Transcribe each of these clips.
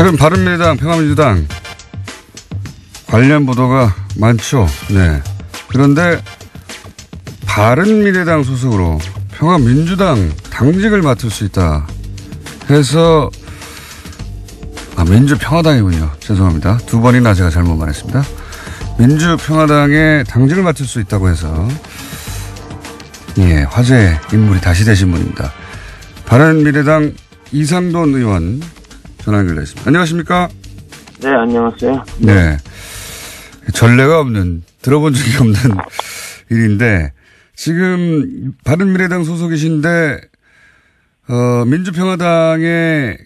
최근 바른미래당, 평화민주당 관련 보도가 많죠. 네. 그런데 바른미래당 소속으로 평화민주당 당직을 맡을 수 있다 해서 민주평화당이군요. 죄송합니다. 두 번이나 제가 잘못 말했습니다. 민주평화당의 당직을 맡을 수 있다고 해서 예, 화제의 인물이 다시 되신 분입니다. 바른미래당 이상돈 의원 전화 연결돼 있습니다. 안녕하십니까? 네, 안녕하세요. 네. 전례가 없는, 들어본 적이 없는 일인데, 지금 바른미래당 소속이신데, 민주평화당의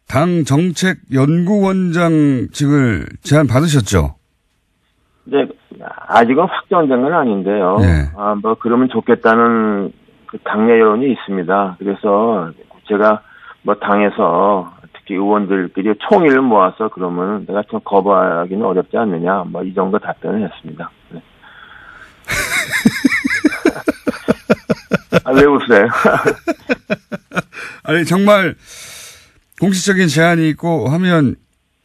당 정책연구원장직을 제안 받으셨죠? 네, 아직은 확정된 건 아닌데요. 네. 그러면 좋겠다는 그 당내 여론이 있습니다. 그래서 제가 당에서 특히 의원들끼리 총의를 모아서 그러면 내가 좀 거부하기는 어렵지 않느냐, 이 정도 답변을 했습니다. 네. 왜 웃어요? 아니, 정말 공식적인 제안이 있고 하면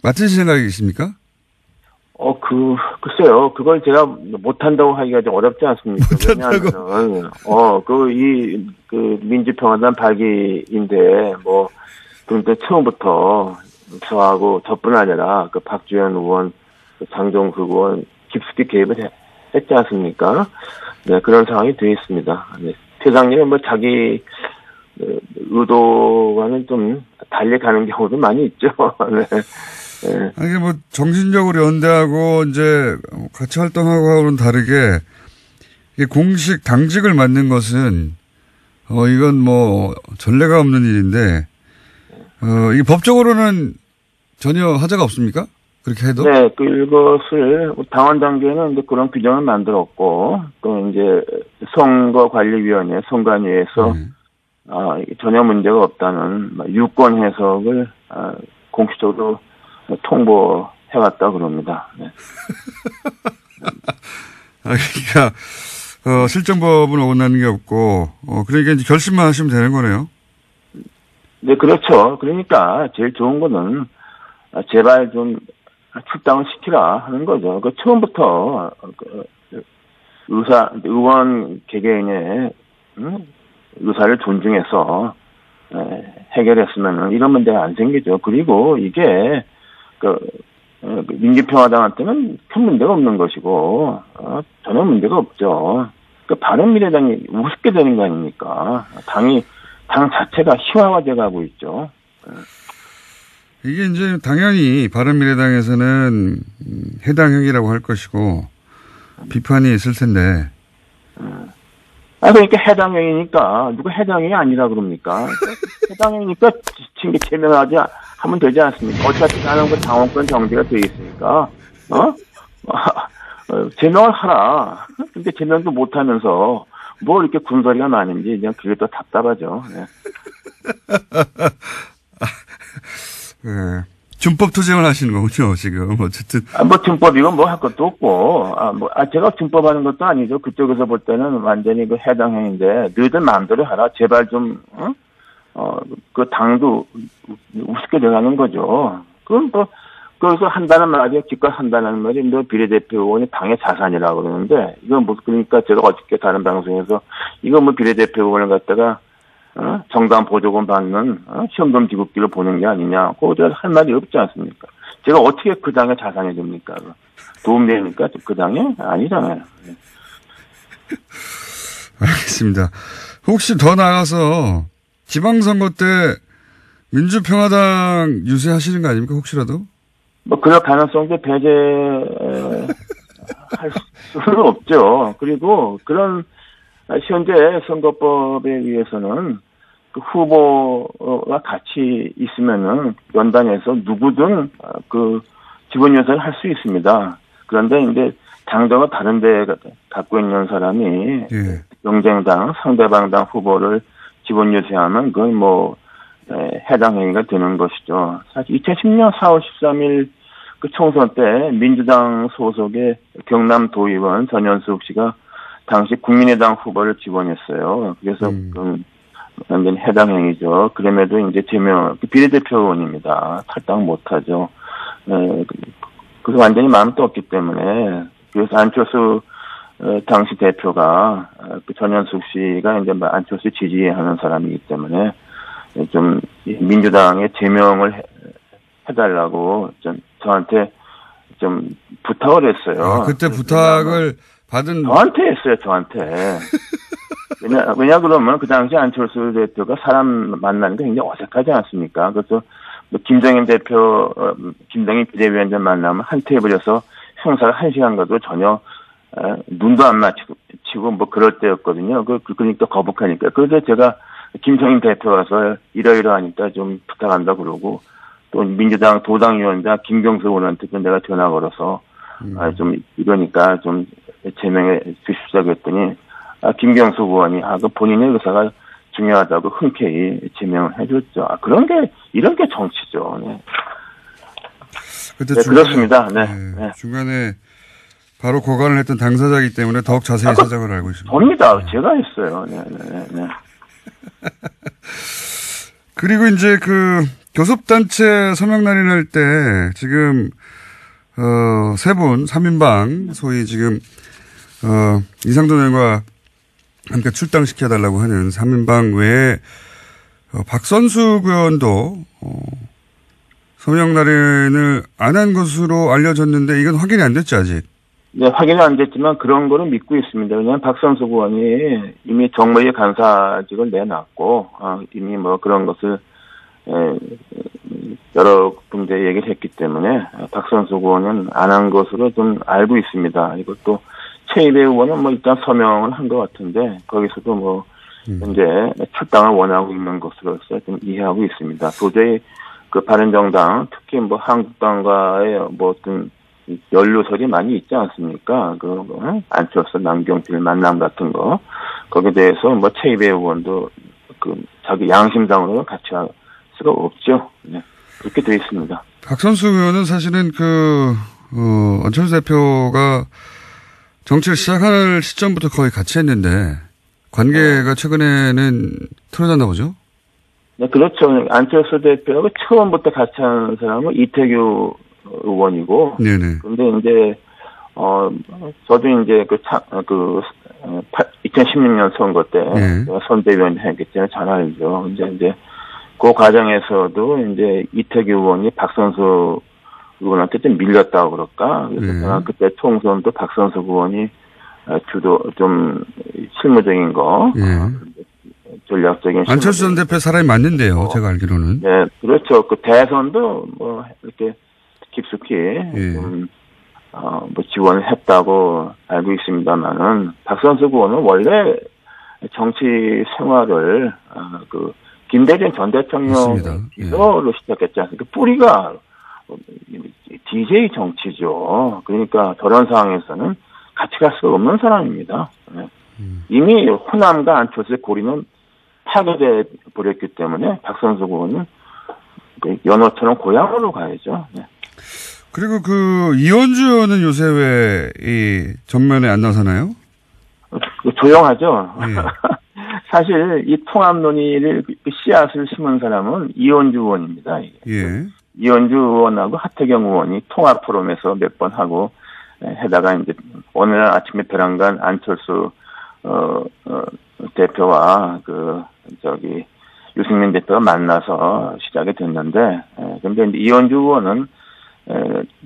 맡으실 생각이십니까? 글쎄요. 그걸 제가 못한다고 하기가 좀 어렵지 않습니까? 못한다고? 왜냐하면, 민주평화당 발기인데, 그러니까 처음부터 저하고 저뿐 아니라 박주현 의원, 장종석 의원 깊숙이 개입을 했지 않습니까? 네, 그런 상황이 되어 있습니다. 네. 회장님은 자기 의도와는 좀 달리 가는 경우도 많이 있죠. 네. 네. 아니, 정신적으로 연대하고, 이제, 같이 활동하고 하고는 다르게, 이게 공식 당직을 맡는 것은, 이건 전례가 없는 일인데, 이게 법적으로는 전혀 하자가 없습니까? 그렇게 해도? 네, 그것을, 당원 단계는 그런 규정을 만들었고, 또 이제, 선거관리위원회, 선관위에서, 전혀 문제가 없다는 유권 해석을, 공식적으로 통보해왔다 그럽니다. 네. 그러니까 실정법은 어긋나는 게 없고 그러니까 이제 결심만 하시면 되는 거네요. 네, 그렇죠. 그러니까 제일 좋은 거는 제발 좀 출당을 시키라 하는 거죠. 처음부터 의원 개개인의 의사를 존중해서 해결했으면 이런 문제가 안 생기죠. 그리고 이게 민주평화당한테는 큰 문제가 없는 것이고, 전혀 문제가 없죠. 바른미래당이 우습게 되는 거 아닙니까? 당 자체가 희화화돼 가고 있죠. 이게 이제 당연히 바른미래당에서는 해당형이라고 할 것이고, 비판이 있을 텐데. 그러니까 해당형이니까, 누가 해당형이 아니라 그럽니까? 해당형이니까 제명하지 하면 되지 않습니까? 어차피 나는 당원권 정지가 돼 있으니까, 제명을 하라. 근데 제명도 못 하면서, 이렇게 군소리가 많은지, 그냥 그게 더 답답하죠. 네. 네. 준법 투쟁을 하시는 거군요, 지금. 어쨌든. 준법이고 할 것도 없고, 제가 준법하는 것도 아니죠. 그쪽에서 볼 때는 완전히 해당형인데, 너희들 마음대로 하라. 제발 좀, 당도 우습게 돼가는 거죠. 그럼 거기서 한다는 말이, 기껏 한다는 말이, 비례대표 의원이 당의 자산이라고 그러는데, 이건 그러니까 제가 어저께 다른 방송에서, 이거 비례대표 의원을 갖다가, 정당 보조금 받는, 시험점 지급기를 보는 게 아니냐. 그거 할 말이 없지 않습니까? 제가 어떻게 그 당의 자산이 됩니까? 도움됩니까? 그 당에? 아니잖아요. 네. 알겠습니다. 혹시 더 나가서 지방선거 때 민주평화당 유세하시는 거 아닙니까? 혹시라도? 그럴 가능성도 배제할 수는 없죠. 그리고 그런 현재 선거법에 의해서는 그 후보가 같이 있으면은 연단에서 누구든 지분 요소를 할 수 있습니다. 그런데 이제 당정을 다른 데 갖고 있는 사람이 경쟁당, 상대방 당 후보를 지분 요새하면 그건 해당 행위가 되는 것이죠. 사실 2010년 4월 13일 그 총선 때 민주당 소속의 경남도의원 전현숙 씨가 당시 국민의당 후보를 지원했어요. 그래서 완전 해당 행위죠. 그럼에도 이제 제명, 비례대표 의원입니다. 탈당 못하죠. 그래서 완전히 마음 떴기 때문에, 그래서 안철수, 당시 대표가, 그 전현숙 씨가 이제 안철수 지지하는 사람이기 때문에, 좀, 민주당에 제명을 해달라고, 저한테 좀 부탁을 했어요. 그때 부탁을 받은. 저한테 했어요, 저한테. 왜냐 그러면 그 당시 안철수 대표가 사람 만나는 게 굉장히 어색하지 않습니까? 그래서 뭐 김정인 대표, 김정인 비대위원장 만나면 한 테이블에서 행사를 1시간 가도 전혀 눈도 안 마치고 뭐 그럴 때였거든요. 그러니까 거북하니까. 그래서 제가 김정인 대표 와서 이러이러하니까 좀 부탁한다 그러고 또 민주당 도당위원장 김경수 의원한테 내가 전화 걸어서 좀 이러니까 좀 제명해 주십시오 했더니 김경수 의원이 그 본인의 의사가 중요하다고 흔쾌히 제명을 해줬죠. 이런 게 정치죠. 네. 그때 네, 그렇습니다. 네. 네. 중간에 바로 고관을 했던 당사자이기 때문에 더욱 자세히 사정을 알고 있습니다. 접니다. 네. 제가 했어요. 네. 그리고 이제 그 교섭단체 서명 날인할 때 지금 세 분 3인방 소위 지금 이상돈 의원과 함께 출당시켜달라고 하는 3인방 외에 박선숙 의원도 서명 날인을 안 한 것으로 알려졌는데 이건 확인이 안 됐죠 아직. 네, 확인이 안 됐지만 그런 거는 믿고 있습니다. 왜냐하면 박선숙 의원이 이미 정무위 간사직을 내놨고 이미 뭐 그런 것을 여러 군데 얘기를 했기 때문에 박선숙 의원은 안 한 것으로 좀 알고 있습니다. 이것도 최이배 의원은 뭐 일단 서명을 한 것 같은데 거기서도 뭐 현재 출당을 원하고 있는 것으로서 좀 이해하고 있습니다. 도저히 그 바른정당 특히 뭐 한국당과의 뭐 어떤 연루설이 많이 있지 않습니까? 안철수 남경필 만남 같은 거 거기에 대해서 뭐 최이배 의원도 그 자기 양심상으로는 같이 할 수가 없죠. 네. 그렇게 되어 있습니다. 박선숙 의원은 사실은 안철수 대표가 정치를 시작할 시점부터 거의 같이 했는데 관계가 최근에는 틀어졌나 보죠? 네, 그렇죠. 안철수 대표가 처음부터 같이 한 사람은 이태규 의원이고. 네네. 근데 이제, 저도 이제 2016년 선거 때 선대위원 했기 때문에 잘 알죠. 이제 그 과정에서도 이제 이태규 의원이 박선수 의원한테 좀 밀렸다고 그럴까. 그래서 그때 총선도 박선수 의원이 좀 실무적인 거. 전략적인. 안철수 전 대표 사람이 맞는데요. 제가 알기로는. 네, 그렇죠. 그 대선도 뭐 이렇게 깊숙이 뭐 지원을 했다고 알고 있습니다만은 박선수 의원은 원래 정치 생활을 김대중 전 대통령 비서로 시작했지 않습니까? 뿌리가 DJ 정치죠. 그러니까 저런 상황에서는 같이 갈 수 없는 사람입니다. 이미 호남과 안철수의 고리는 파괴돼 버렸기 때문에 박선수 의원은 연어처럼 고향으로 가야죠. 네. 그리고 이현주 의원은 요새 왜 이 전면에 안 나서나요? 조용하죠. 네. 사실 이 통합 논의를 씨앗을 심은 사람은 이현주 의원입니다. 예. 이현주 의원하고 하태경 의원이 통합 포럼에서 몇 번 하고 해다가 이제 오늘 아침에 벼랑간 안철수 대표와 유승민 대표가 만나서 시작이 됐는데, 근데 이제 이현주 의원은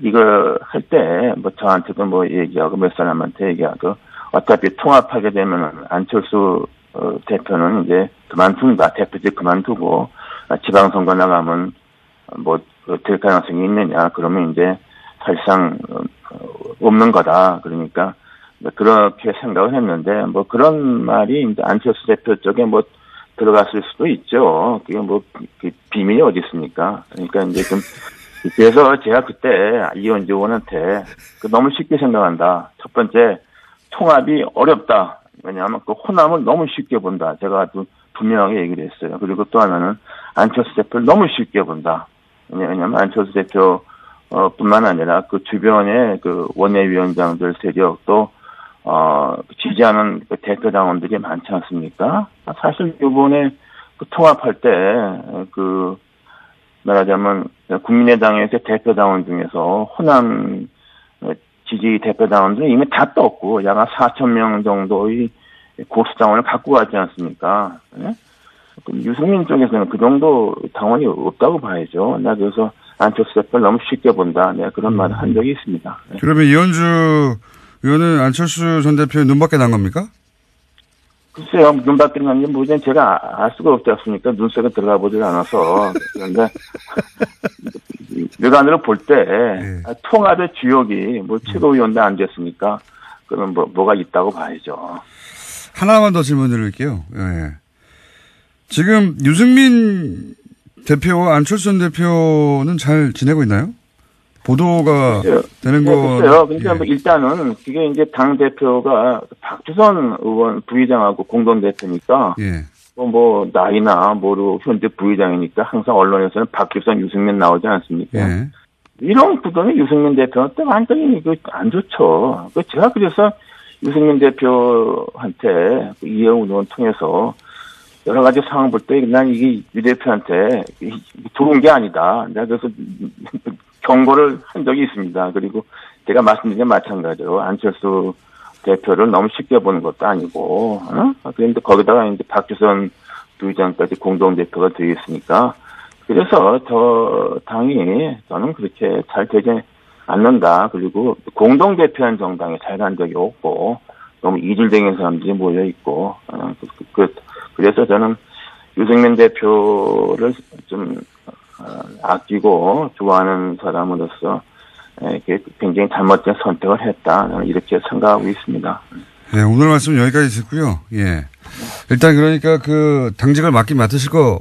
이걸 할 때 뭐 저한테도 뭐 얘기하고 몇 사람한테 얘기하고 어차피 통합하게 되면 안철수 대표는 이제 그만둔다. 대표직 그만두고 지방선거 나가면 뭐 될 가능성이 있느냐. 그러면 이제 사실상 없는 거다. 그러니까 그렇게 생각을 했는데 뭐 그런 말이 이제 안철수 대표 쪽에 뭐 들어갔을 수도 있죠. 그게 뭐 비밀이 어디 있습니까? 그러니까 이제 좀 그래서 제가 그때 이현주 의원한테 너무 쉽게 생각한다. 첫 번째 통합이 어렵다. 왜냐하면 호남을 너무 쉽게 본다. 제가 아주 분명하게 얘기를 했어요. 그리고 또 하나는 안철수 대표를 너무 쉽게 본다. 왜냐하면 안철수 대표 뿐만 아니라 그 주변의 원내위원장들 세력도 지지하는 대표 당원들이 많지 않습니까? 사실 이번에 그 통합할 때, 말하자면, 국민의당에서 대표당원 중에서 호남 지지 대표당원들은 이미 다 떴고, 약 4,000명 정도의 고수당원을 갖고 가지 않습니까? 네? 유승민 쪽에서는 그 정도 당원이 없다고 봐야죠. 나 그래서 안철수 대표를 너무 쉽게 본다. 내가 그런 말을 한 적이 있습니다. 네. 그러면 이현주 의원은 안철수 전 대표의 눈밖에 난 겁니까? 글쎄요, 눈밖에 난 게 뭐지? 제가 알 수가 없지 않습니까? 눈속에 들어가 보질 않아서. 그런데, 외관으로 볼 때, 네. 통합의 주역이 뭐 최고위원도 안 됐으니까, 그럼 뭐가 있다고 봐야죠. 하나만 더 질문 드릴게요. 예. 지금 유승민 대표와 안철수 전 대표는 잘 지내고 있나요? 보도가 되는 거. 글쎄요. 근데 뭐 일단은 그게 이제 당 대표가 박주선 의원 부의장하고 공동 대표니까. 예. 뭐 나이나 뭐로 현재 부의장이니까 항상 언론에서는 박주선, 유승민 나오지 않습니까? 예. 이런 구도는 유승민 대표한테 완전히 안 좋죠. 제가 그래서 유승민 대표한테 이해웅 의원 통해서 여러 가지 상황 볼 때 난 이게 유 대표한테 좋은 게 아니다. 내가 그래서 경고를 한 적이 있습니다. 그리고 제가 말씀드린 게 마찬가지로 안철수 대표를 너무 쉽게 보는 것도 아니고, 그런데 거기다가 이제 박주선 부의장까지 공동대표가 되어 있으니까, 그래서 당이 저는 그렇게 잘 되지 않는다. 그리고 공동대표한 정당에 잘 간 적이 없고, 너무 이질적인 사람들이 모여있고, 그래서 저는 유승민 대표를 좀 아끼고 좋아하는 사람으로서 굉장히 잘못된 선택을 했다. 저는 이렇게 생각하고 있습니다. 네, 오늘 말씀 여기까지 듣고요. 예. 일단 그러니까 당직을 맡으실 것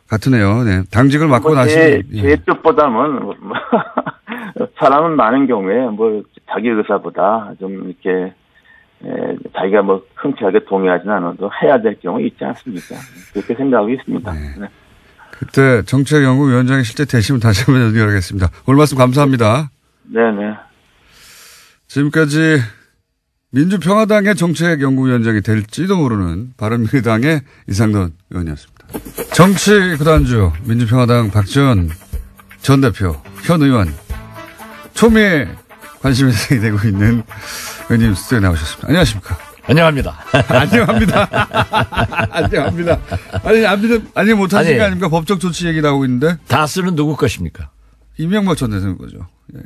같으네요. 네. 당직을 맡고 나시면. 제 뜻보다는 사람은 많은 경우에 자기 의사보다 좀 이렇게 자기가 흔쾌하게 동의하지는 않아도 해야 될 경우 있지 않습니까? 그렇게 생각하고 있습니다. 네. 네. 그때 정책연구위원장이 실제 되시면 다시 한번 연결하겠습니다. 오늘 말씀 감사합니다. 네네. 지금까지 민주평화당의 정책연구위원장이 될지도 모르는 바른미래당의 이상돈 의원이었습니다. 정치 구단주 민주평화당 박지원 전 대표, 현 의원, 초미의 관심이 되고 있는 의원님 스튜디오에 나오셨습니다. 안녕하십니까? 안녕합니다. 안녕합니다. 안녕합니다. 아니 못하신 거 아닙니까? 법적 조치 얘기 나오고 있는데. 다스는 누구 것입니까? 이명박 전 대통령 거죠. 예.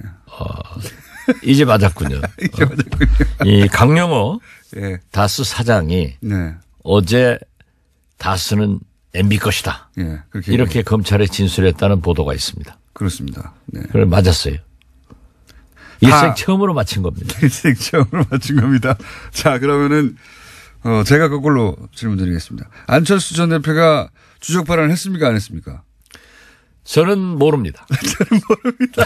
이제 맞았군요. 이제 맞았군요. 이 강용호 예. 다스 사장이 네. 어제 다스는 MB 것이다. 예. 이렇게 검찰에 진술했다는 보도가 있습니다. 그렇습니다. 네. 그걸 맞았어요. 일생 처음으로 맞힌 겁니다. 일생 처음으로 맞힌 겁니다. 자, 그러면은, 제가 거꾸로 질문 드리겠습니다. 안철수 전 대표가 주적 발언을 했습니까? 안 했습니까? 저는 모릅니다. 저는 모릅니다.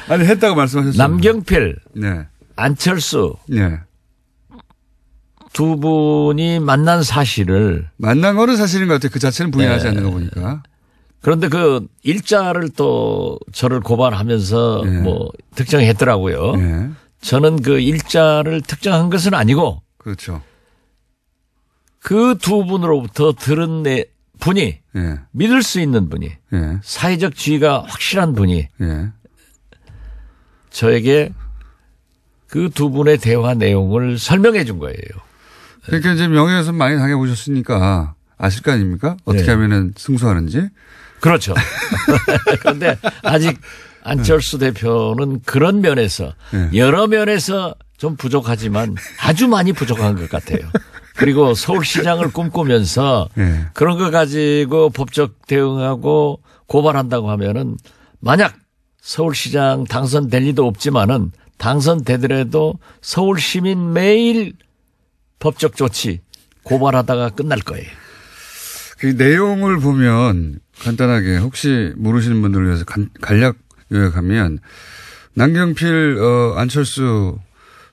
아니, 했다고 말씀하셨어요. 남경필, 네. 안철수. 네. 두 분이 만난 사실을. 만난 거는 사실인 것 같아요. 그 자체는 부인하지 않는 거 보니까. 그런데 일자를 또 저를 고발하면서 특정했더라고요. 네. 저는 그 일자를 특정한 것은 아니고. 그렇죠. 그 두 분으로부터 들은 분이. 네. 믿을 수 있는 분이. 네. 사회적 지위가 확실한 분이. 네. 저에게 그 두 분의 대화 내용을 설명해 준 거예요. 그러니까 이제 명예훼손 많이 당해보셨으니까 아실 거 아닙니까? 어떻게 네. 하면은 승소하는지. 그렇죠. 그런데 아직 안철수 대표는 그런 면에서 네. 여러 면에서 좀 부족하지만 아주 많이 부족한 것 같아요. 그리고 서울시장을 꿈꾸면서 네. 그런 거 가지고 법적 대응하고 고발한다고 하면은 만약 서울시장 당선될 리도 없지만은 당선되더라도 서울시민 매일 법적 조치 고발하다가 끝날 거예요. 그 내용을 보면 간단하게 혹시 모르시는 분들을 위해서 간략 요약하면 남경필, 안철수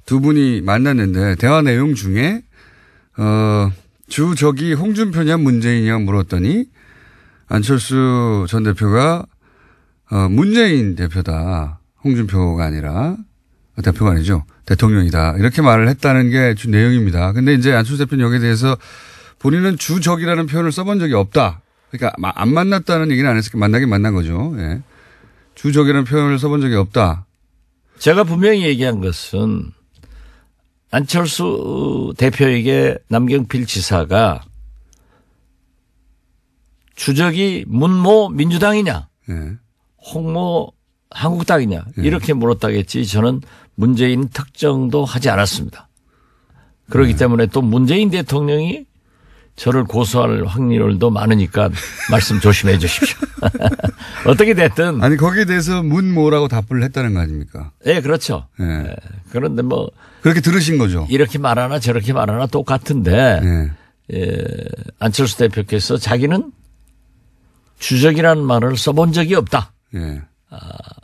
두 분이 만났는데 대화 내용 중에 주적이 홍준표냐 문재인이냐 물었더니 안철수 전 대표가 문재인 대표다. 홍준표가 아니라 대표가 아니죠. 대통령이다. 이렇게 말을 했다는 게 주 내용입니다. 근데 이제 안철수 대표는 여기에 대해서 본인은 주적이라는 표현을 써본 적이 없다. 그러니까 안 만났다는 얘기는 안 했으니까 만나긴 만난 거죠. 예. 주적이라는 표현을 써본 적이 없다. 제가 분명히 얘기한 것은 안철수 대표에게 남경필 지사가 주적이 문모 민주당이냐, 예. 홍모 한국당이냐 이렇게 물었다겠지 저는 문재인 특정도 하지 않았습니다. 그렇기 때문에 또 문재인 대통령이 저를 고소할 확률도 많으니까 말씀 조심해 주십시오. 어떻게 됐든. 아니 거기에 대해서 문모라고 답을 했다는 거 아닙니까? 예, 그렇죠. 예. 예. 그런데 뭐. 그렇게 들으신 거죠? 이렇게 말하나 저렇게 말하나 똑같은데. 예. 예, 안철수 대표께서 자기는 주적이라는 말을 써본 적이 없다. 예.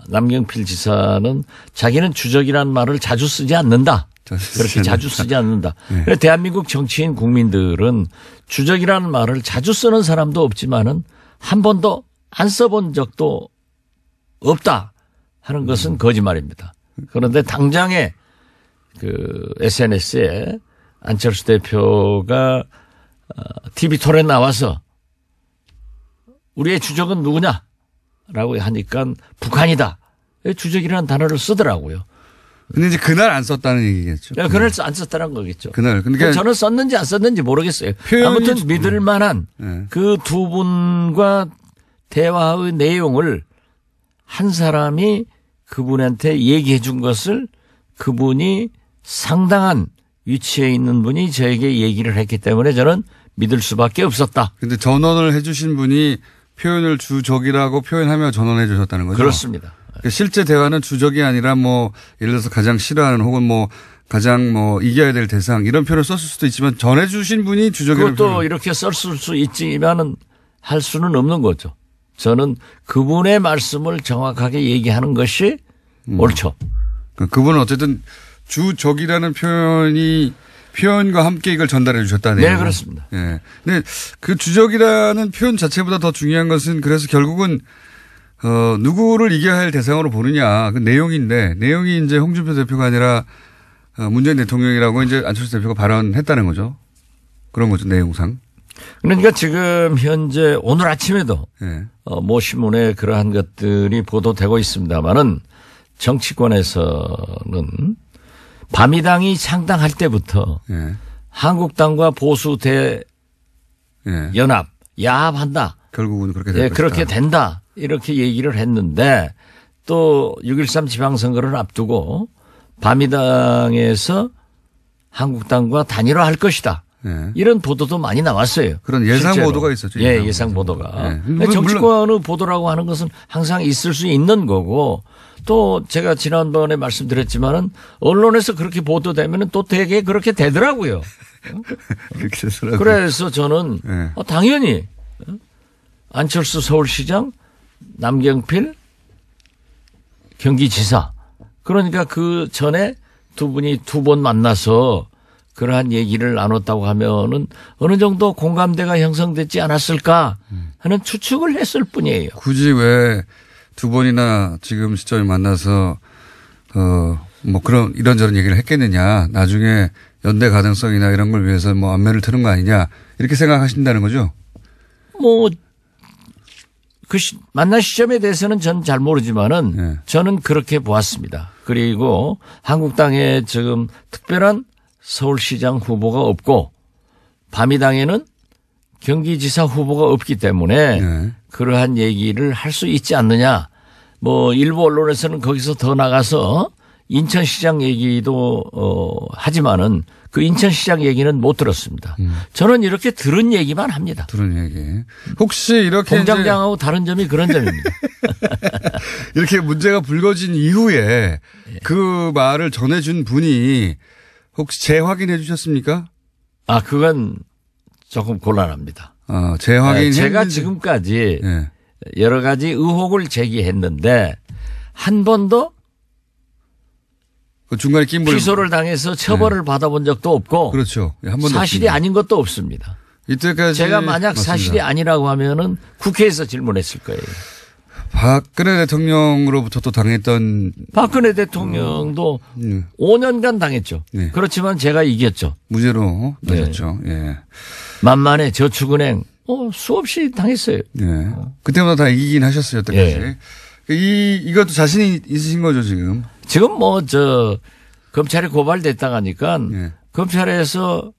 남경필 지사는 자기는 주적이라는 말을 자주 쓰지 않는다. 그렇게 자주 쓰지 않는다. 네. 대한민국 정치인 국민들은 주적이라는 말을 자주 쓰는 사람도 없지만은 한 번도 안 써본 적도 없다 하는 것은 거짓말입니다. 그런데 당장에 그 SNS에 안철수 대표가 TV 토론에 나와서 우리의 주적은 누구냐라고 하니까 북한이다. 주적이라는 단어를 쓰더라고요. 근데 이제 그날 안 썼다는 얘기겠죠. 그날 안 썼다는 거겠죠. 그날. 그러니까 저는 썼는지 안 썼는지 모르겠어요. 아무튼 믿을 만한 네. 그 두 분과 대화의 내용을 한 사람이 그분한테 얘기해 준 것을 그분이 상당한 위치에 있는 분이 저에게 얘기를 했기 때문에 저는 믿을 수밖에 없었다. 근데 전원을 해 주신 분이 표현을 주적이라고 표현하며 전원해 주셨다는 거죠. 그렇습니다. 실제 대화는 주적이 아니라 뭐 예를 들어서 가장 싫어하는 혹은 뭐 가장 뭐 이겨야 될 대상 이런 표현을 썼을 수도 있지만 전해 주신 분이 주적이라는 그것도 표현. 이렇게 썼을 수 있지만은 할 수는 없는 거죠. 저는 그분의 말씀을 정확하게 얘기하는 것이 옳죠. 그분은 어쨌든 주적이라는 표현과 함께 이걸 전달해 주셨다는 네, 얘기죠. 그렇습니다. 예. 근데 그 주적이라는 표현 자체보다 더 중요한 것은 그래서 결국은 누구를 이겨야 할 대상으로 보느냐 그 내용인데 내용이 이제 홍준표 대표가 아니라 문재인 대통령이라고 이제 안철수 대표가 발언했다는 거죠. 그런 거죠 내용상. 그러니까 지금 현재 오늘 아침에도 예. 모 신문에 그러한 것들이 보도되고 있습니다만은 정치권에서는 바미당이 창당할 때부터 예. 한국당과 보수 대연합 야합한다. 결국은 그렇게 될 것이다. 그렇게 된다. 이렇게 얘기를 했는데 또 6.13 지방선거를 앞두고 바미당에서 한국당과 단일화할 것이다. 예. 이런 보도도 많이 나왔어요. 그런 예상 실제로. 보도가 있었죠. 예, 예상 보도가. 예. 정치권의 보도라고 하는 것은 항상 있을 수 있는 거고 또 제가 지난번에 말씀드렸지만은 언론에서 그렇게 보도되면은 또 되게 그렇게 되더라고요. 그렇게 되더라고요. 그래서 저는 예. 당연히 안철수 서울시장, 남경필 경기지사 그러니까 그 전에 두 분이 두 번 만나서 그러한 얘기를 나눴다고 하면은 어느 정도 공감대가 형성되지 않았을까 하는 추측을 했을 뿐이에요. 굳이 왜 두 번이나 지금 시점에 만나서 뭐 그런 이런저런 얘기를 했겠느냐. 나중에 연대 가능성이나 이런 걸 위해서 뭐 안면을 트는 거 아니냐. 이렇게 생각하신다는 거죠. 뭐 그 만난 시점에 대해서는 저는 잘 모르지만은 네. 저는 그렇게 보았습니다. 그리고 한국당에 지금 특별한 서울시장 후보가 없고 바미당에는 경기지사 후보가 없기 때문에 네. 그러한 얘기를 할 수 있지 않느냐. 뭐 일부 언론에서는 거기서 더 나가서 인천시장 얘기도 하지만은 그 인천시장 얘기는 못 들었습니다. 저는 이렇게 들은 얘기만 합니다. 들은 얘기. 혹시 이렇게 공장장하고 다른 점이 그런 점입니다. 이렇게 문제가 불거진 이후에 그 말을 전해준 분이 혹시 재확인해 주셨습니까? 그건 조금 곤란합니다. 재확인. 제가 지금까지 네. 여러 가지 의혹을 제기했는데 한 번도 그 중간에 낀 피소를 당해서 처벌을 받아본 적도 없고 그렇죠. 한 번도 사실이 없습니다. 아닌 것도 없습니다. 이때까지 제가 만약 맞습니다. 사실이 아니라고 하면은 국회에서 질문했을 거예요. 박근혜 대통령으로부터 또 당했던. 박근혜 대통령도 5년간 당했죠. 네. 그렇지만 제가 이겼죠. 무죄로 나셨죠. 네. 예. 만만해 저축은행 수없이 당했어요. 예. 그때마다 다 이기긴 하셨어요. 여태까지. 예. 이것도 자신이 있으신 거죠 지금. 지금 검찰에 고발됐다가 하니까 예. 검찰에서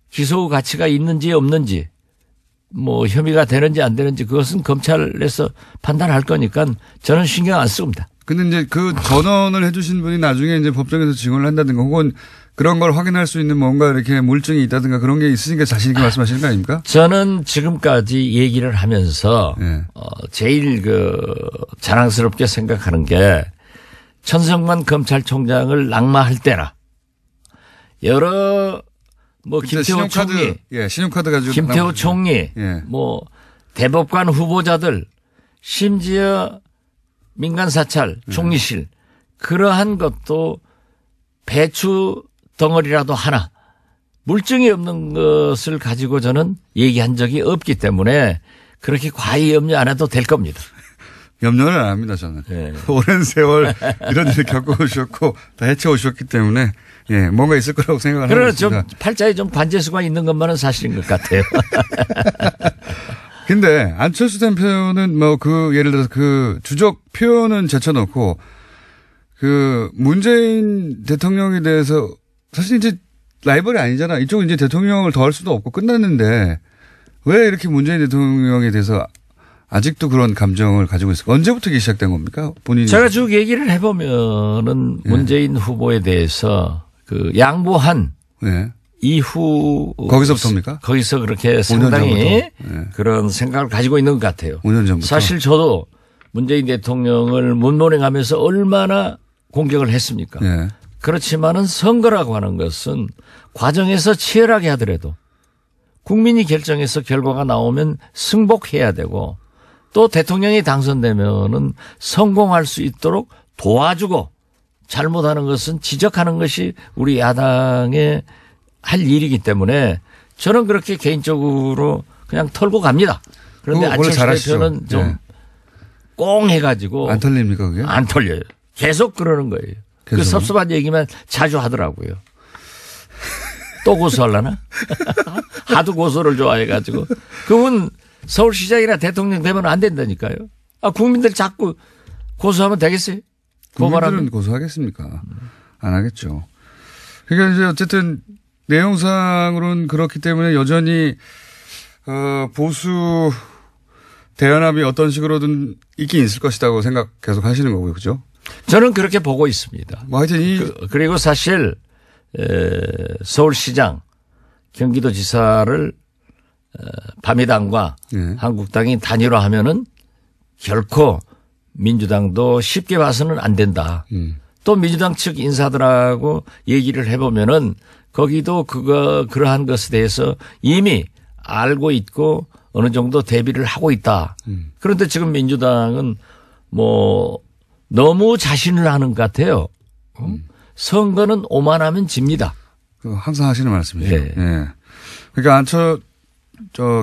기소 가치가 있는지 없는지 혐의가 되는지 안 되는지 그것은 검찰에서 판단할 거니까 저는 신경 안 씁니다. 근데 이제 그 전원을 해주신 분이 나중에 이제 법정에서 증언을 한다든가 혹은 그런 걸 확인할 수 있는 뭔가 이렇게 물증이 있다든가 그런 게 있으니까 자신 있게 말씀하시는 거 아닙니까? 저는 지금까지 얘기를 하면서 네. 제일 자랑스럽게 생각하는 게 천성만 검찰총장을 낙마할 때나 여러 김태호 총리, 신용카드 가지고 김태호 총리, 예. 대법관 후보자들, 심지어 민간 사찰, 총리실 그러한 것도 배추 덩어리라도 하나 물증이 없는 것을 가지고 저는 얘기한 적이 없기 때문에 그렇게 과히 염려 안 해도 될 겁니다. 염려를 안 합니다 저는. 네. 오랜 세월 이런 일을 겪어오셨고 다 헤쳐오셨기 때문에 뭔가 있을 거라고 생각을 하고 있습니다. 좀 팔자에 좀 관제수가 있는 것만은 사실인 것 같아요. 근데 안철수 대표는 예를 들어서 주적 표현은 제쳐놓고 문재인 대통령에 대해서 사실 이제 라이벌이 아니잖아. 이쪽은 이제 대통령을 더 할 수도 없고 끝났는데 왜 이렇게 문재인 대통령에 대해서 아직도 그런 감정을 가지고 있을까? 언제부터 이게 시작된 겁니까? 본인이. 제가 쭉 얘기를 해보면은 문재인 후보에 대해서 양보한 이후. 거기서부터입니까? 거기서 그렇게 상당히 그런 생각을 가지고 있는 것 같아요. 5년 전부터. 사실 저도 문재인 대통령을 문모닝하면서 얼마나 공격을 했습니까? 그렇지만은 선거라고 하는 것은 과정에서 치열하게 하더라도 국민이 결정해서 결과가 나오면 승복해야 되고 또 대통령이 당선되면은 성공할 수 있도록 도와주고 잘못하는 것은 지적하는 것이 우리 야당의 할 일이기 때문에 저는 그렇게 개인적으로 그냥 털고 갑니다. 그런데 안철수 대표는 좀 꽁해가지고. 안 털립니까 그게? 안 털려요. 계속 그러는 거예요. 그 섭섭한 얘기만 자주 하더라고요. 또 고소하려나? 하도 고소를 좋아해가지고. 그분 서울시장이나 대통령 되면 안 된다니까요. 국민들 자꾸 고소하면 되겠어요? 국민들은 고소하겠습니까? 안 하겠죠. 그러니까 이제 어쨌든 내용상으로는 그렇기 때문에 여전히 보수 대연합이 어떤 식으로든 있긴 있을 것이라고 생각 계속 하시는 거고요. 그죠? 저는 그렇게 보고 있습니다. 하여튼 그리고 사실 서울시장 경기도지사를 바미당과 한국당이 단일화하면은 결코 민주당도 쉽게 봐서는 안 된다. 또 민주당 측 인사들하고 얘기를 해보면은 거기도 그러한 것에 대해서 이미 알고 있고 어느 정도 대비를 하고 있다. 그런데 지금 민주당은 너무 자신을 하는 것 같아요. 선거는 오만하면 집니다. 항상 하시는 말씀이죠. 네. 예. 그러니까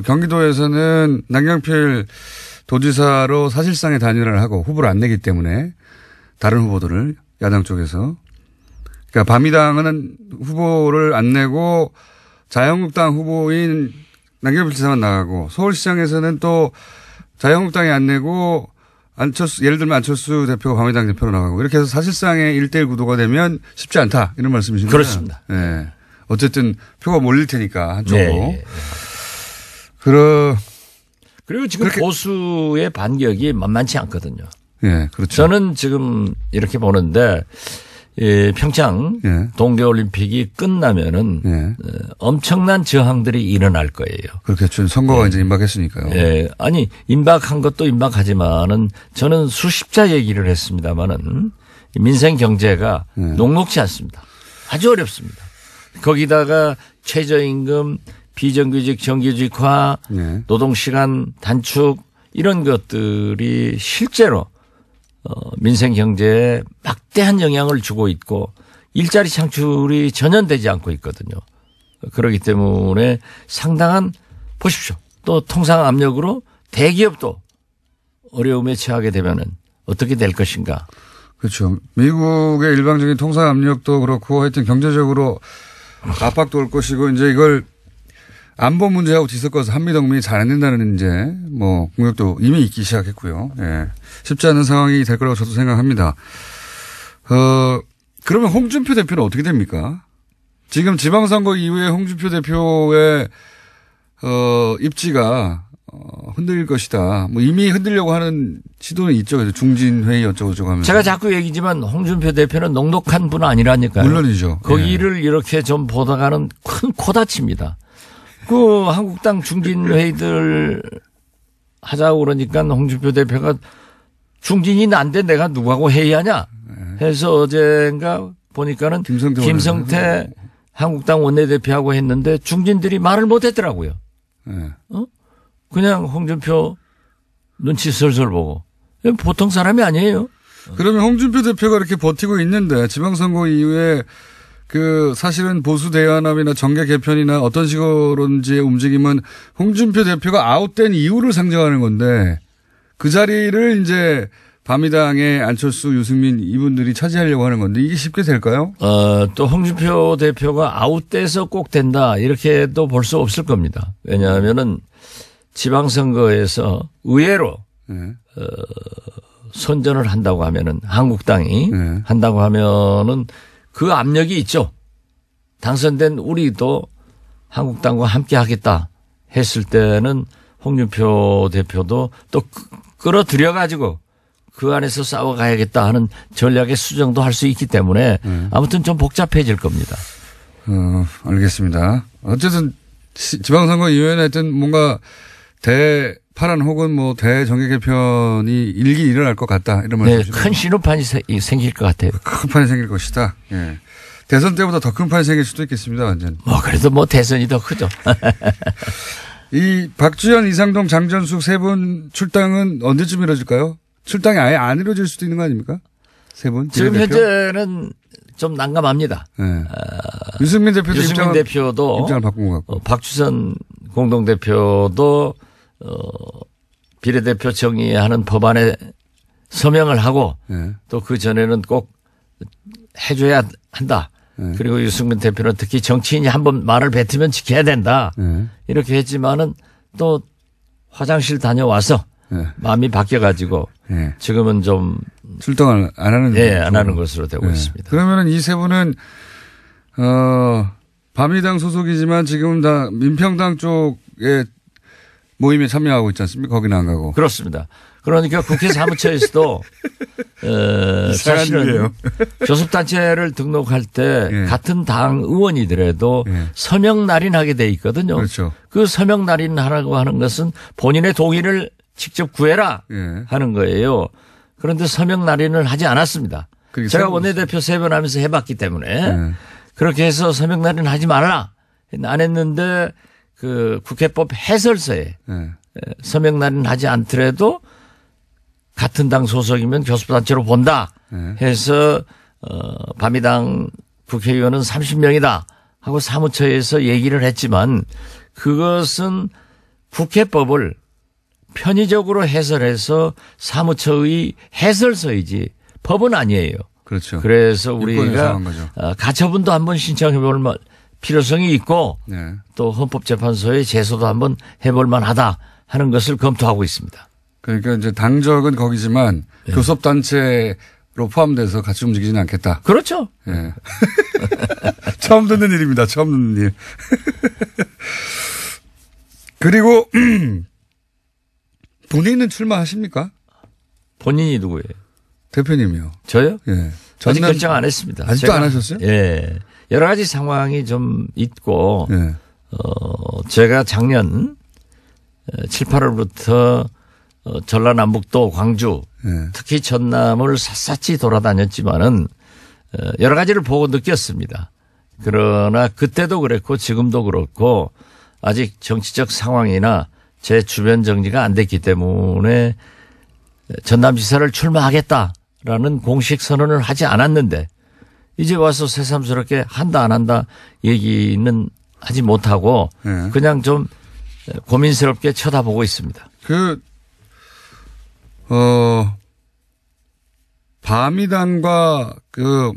경기도에서는 남경필 도지사로 사실상의 단일화를 하고 후보를 안 내기 때문에 다른 후보들을 야당 쪽에서 그러니까 바미당은 후보를 안 내고 자유한국당 후보인 남경필 지사만 나가고 서울시장에서는 또 자유한국당이 안 내고 예를 들면 안철수 대표가 바미당 대표로 나가고 이렇게 해서 사실상의 1대1 구도가 되면 쉽지 않다 이런 말씀이신 거죠? 그렇습니다. 네. 어쨌든 표가 몰릴 테니까 한쪽으로. 네. 그리고 지금 보수의 반격이 만만치 않거든요. 예, 그렇죠. 저는 지금 이렇게 보는데 평창 동계올림픽이 끝나면은 엄청난 저항들이 일어날 거예요. 그렇겠죠. 선거가 이제 임박했으니까요. 예. 아니, 임박한 것도 임박하지만은 저는 수십자 얘기를 했습니다만은 민생 경제가 녹록지 않습니다. 아주 어렵습니다. 거기다가 최저임금, 비정규직 정규직화, 노동시간 단축 이런 것들이 실제로 민생 경제에 막대한 영향을 주고 있고 일자리 창출이 전혀 되지 않고 있거든요. 그렇기 때문에 상당한 보십시오. 또 통상 압력으로 대기업도 어려움에 처하게 되면은 어떻게 될 것인가. 그렇죠. 미국의 일방적인 통상 압력도 그렇고 하여튼 경제적으로 압박도 올 것이고 이제 이걸 안보 문제하고 뒤섞어서 한미동맹이 잘 안 된다는 이제 뭐 공격도 이미 있기 시작했고요. 예. 쉽지 않은 상황이 될 거라고 저도 생각합니다. 그러면 홍준표 대표는 어떻게 됩니까? 지금 지방선거 이후에 홍준표 대표의 입지가 흔들릴 것이다. 뭐 이미 흔들려고 하는 시도는 있죠. 그래서 중진회의 어쩌고저쩌고 하면서. 제가 자꾸 얘기지만 홍준표 대표는 녹록한 분 아니라니까요. 물론이죠. 거기를 이렇게 좀 보다가는 큰 코다칩니다. 그 한국당 중진회의들 하자고 그러니까 홍준표 대표가 중진이 난데 내가 누구하고 회의하냐 해서 어젠가 보니까는 김성태 한국당 원내대표하고 했는데 중진들이 말을 못했더라고요. 네. 그냥 홍준표 눈치 슬슬 보고. 보통 사람이 아니에요. 그러면 홍준표 대표가 이렇게 버티고 있는데 지방선거 이후에 그 사실은 보수 대연합이나 정계 개편이나 어떤 식으로든지의 움직임은 홍준표 대표가 아웃된 이유를 상정하는 건데 그 자리를 이제 바미당의 안철수, 유승민 이분들이 차지하려고 하는 건데 이게 쉽게 될까요? 또 홍준표 대표가 아웃돼서 꼭 된다 이렇게도 볼 수 없을 겁니다. 왜냐하면은 지방선거에서 의외로 네. 선전을 한다고 하면은 한국당이 네. 한다고 하면은 그 압력이 있죠. 당선된 우리도 한국당과 함께 하겠다 했을 때는 홍준표 대표도 또 끌어들여 가지고 그 안에서 싸워가야겠다 하는 전략의 수정도 할 수 있기 때문에 아무튼 좀 복잡해질 겁니다. 알겠습니다. 어쨌든 지방선거 이후에는 하여튼 뭔가 대파란 혹은 뭐 대정계 개편이 일기 일어날 것 같다. 이런 말씀이시죠. 네, 큰 신호판이 생길 것 같아요. 큰 판이 생길 것이다. 예. 대선 때보다 더 큰 판이 생길 수도 있겠습니다. 완전. 그래도 대선이 더 크죠. 이 박주현, 이상동, 장전숙 세 분 출당은 언제쯤 이루어질까요? 출당이 아예 안 이루어질 수도 있는 거 아닙니까? 세 분. 지금 현재는 좀 난감합니다. 네. 유승민 대표도 유승민 대표도 입장을 바꾼 것 같고. 박주선 공동대표도 비례대표 정의하는 법안에 서명을 하고 네. 또 그 전에는 꼭 해줘야 한다. 네. 그리고 유승민 대표는 특히 정치인이 한번 말을 뱉으면 지켜야 된다. 네. 이렇게 했지만은 또 화장실 다녀와서 네. 마음이 바뀌어가지고 네. 지금은 좀 출당을 안 하는. 네, 안 하는 것으로 되고 네. 있습니다. 그러면은 이 세 분은 바미당 소속이지만 지금 다 민평당 쪽에 모임에 참여하고 있지 않습니까? 거기는 안 가고. 그렇습니다. 그러니까 국회 사무처에서도 사실은 교섭단체를 등록할 때 예. 같은 당 의원이더라도 예. 서명 날인하게 돼 있거든요. 그렇죠. 그 서명 날인하라고 하는 것은 본인의 동의를 직접 구해라 예. 하는 거예요. 그런데 서명 날인을 하지 않았습니다. 제가 원내대표 3번 하면서 해봤기 때문에 예. 그렇게 해서 서명 날인 하지 말라 안 했는데 그 국회법 해설서에 예. 서명 날인 하지 않더라도 같은 당 소속이면 교섭단체로 본다 해서 바미당 국회의원은 30명이다 하고 사무처에서 얘기를 했지만 그것은 국회법을 편의적으로 해설해서 사무처의 해설서이지 법은 아니에요. 그렇죠. 그래서 우리가 가처분도 한번 신청해 볼 필요성이 있고 네. 또 헌법재판소에 제소도 한번 해볼 만하다 하는 것을 검토하고 있습니다. 그러니까 이제 당적은 거기지만 네. 교섭단체로 포함돼서 같이 움직이지는 않겠다. 그렇죠. 예. 처음 듣는 일입니다. 처음 듣는 일. 그리고 본인은 출마하십니까? 본인이 누구예요? 대표님이요. 저요? 예. 아직 결정 안 했습니다. 아직도 안 하셨어요? 예. 여러 가지 상황이 좀 있고, 예. 제가 작년 7, 8월부터 전라남북도, 광주, 예. 특히 전남을 샅샅이 돌아다녔지만은 여러 가지를 보고 느꼈습니다. 그러나 그때도 그랬고 지금도 그렇고 아직 정치적 상황이나 제 주변 정리가 안 됐기 때문에 전남지사를 출마하겠다라는 공식 선언을 하지 않았는데 이제 와서 새삼스럽게 한다 안 한다 얘기는 하지 못하고 그냥 좀 고민스럽게 쳐다보고 있습니다. 바미당과 그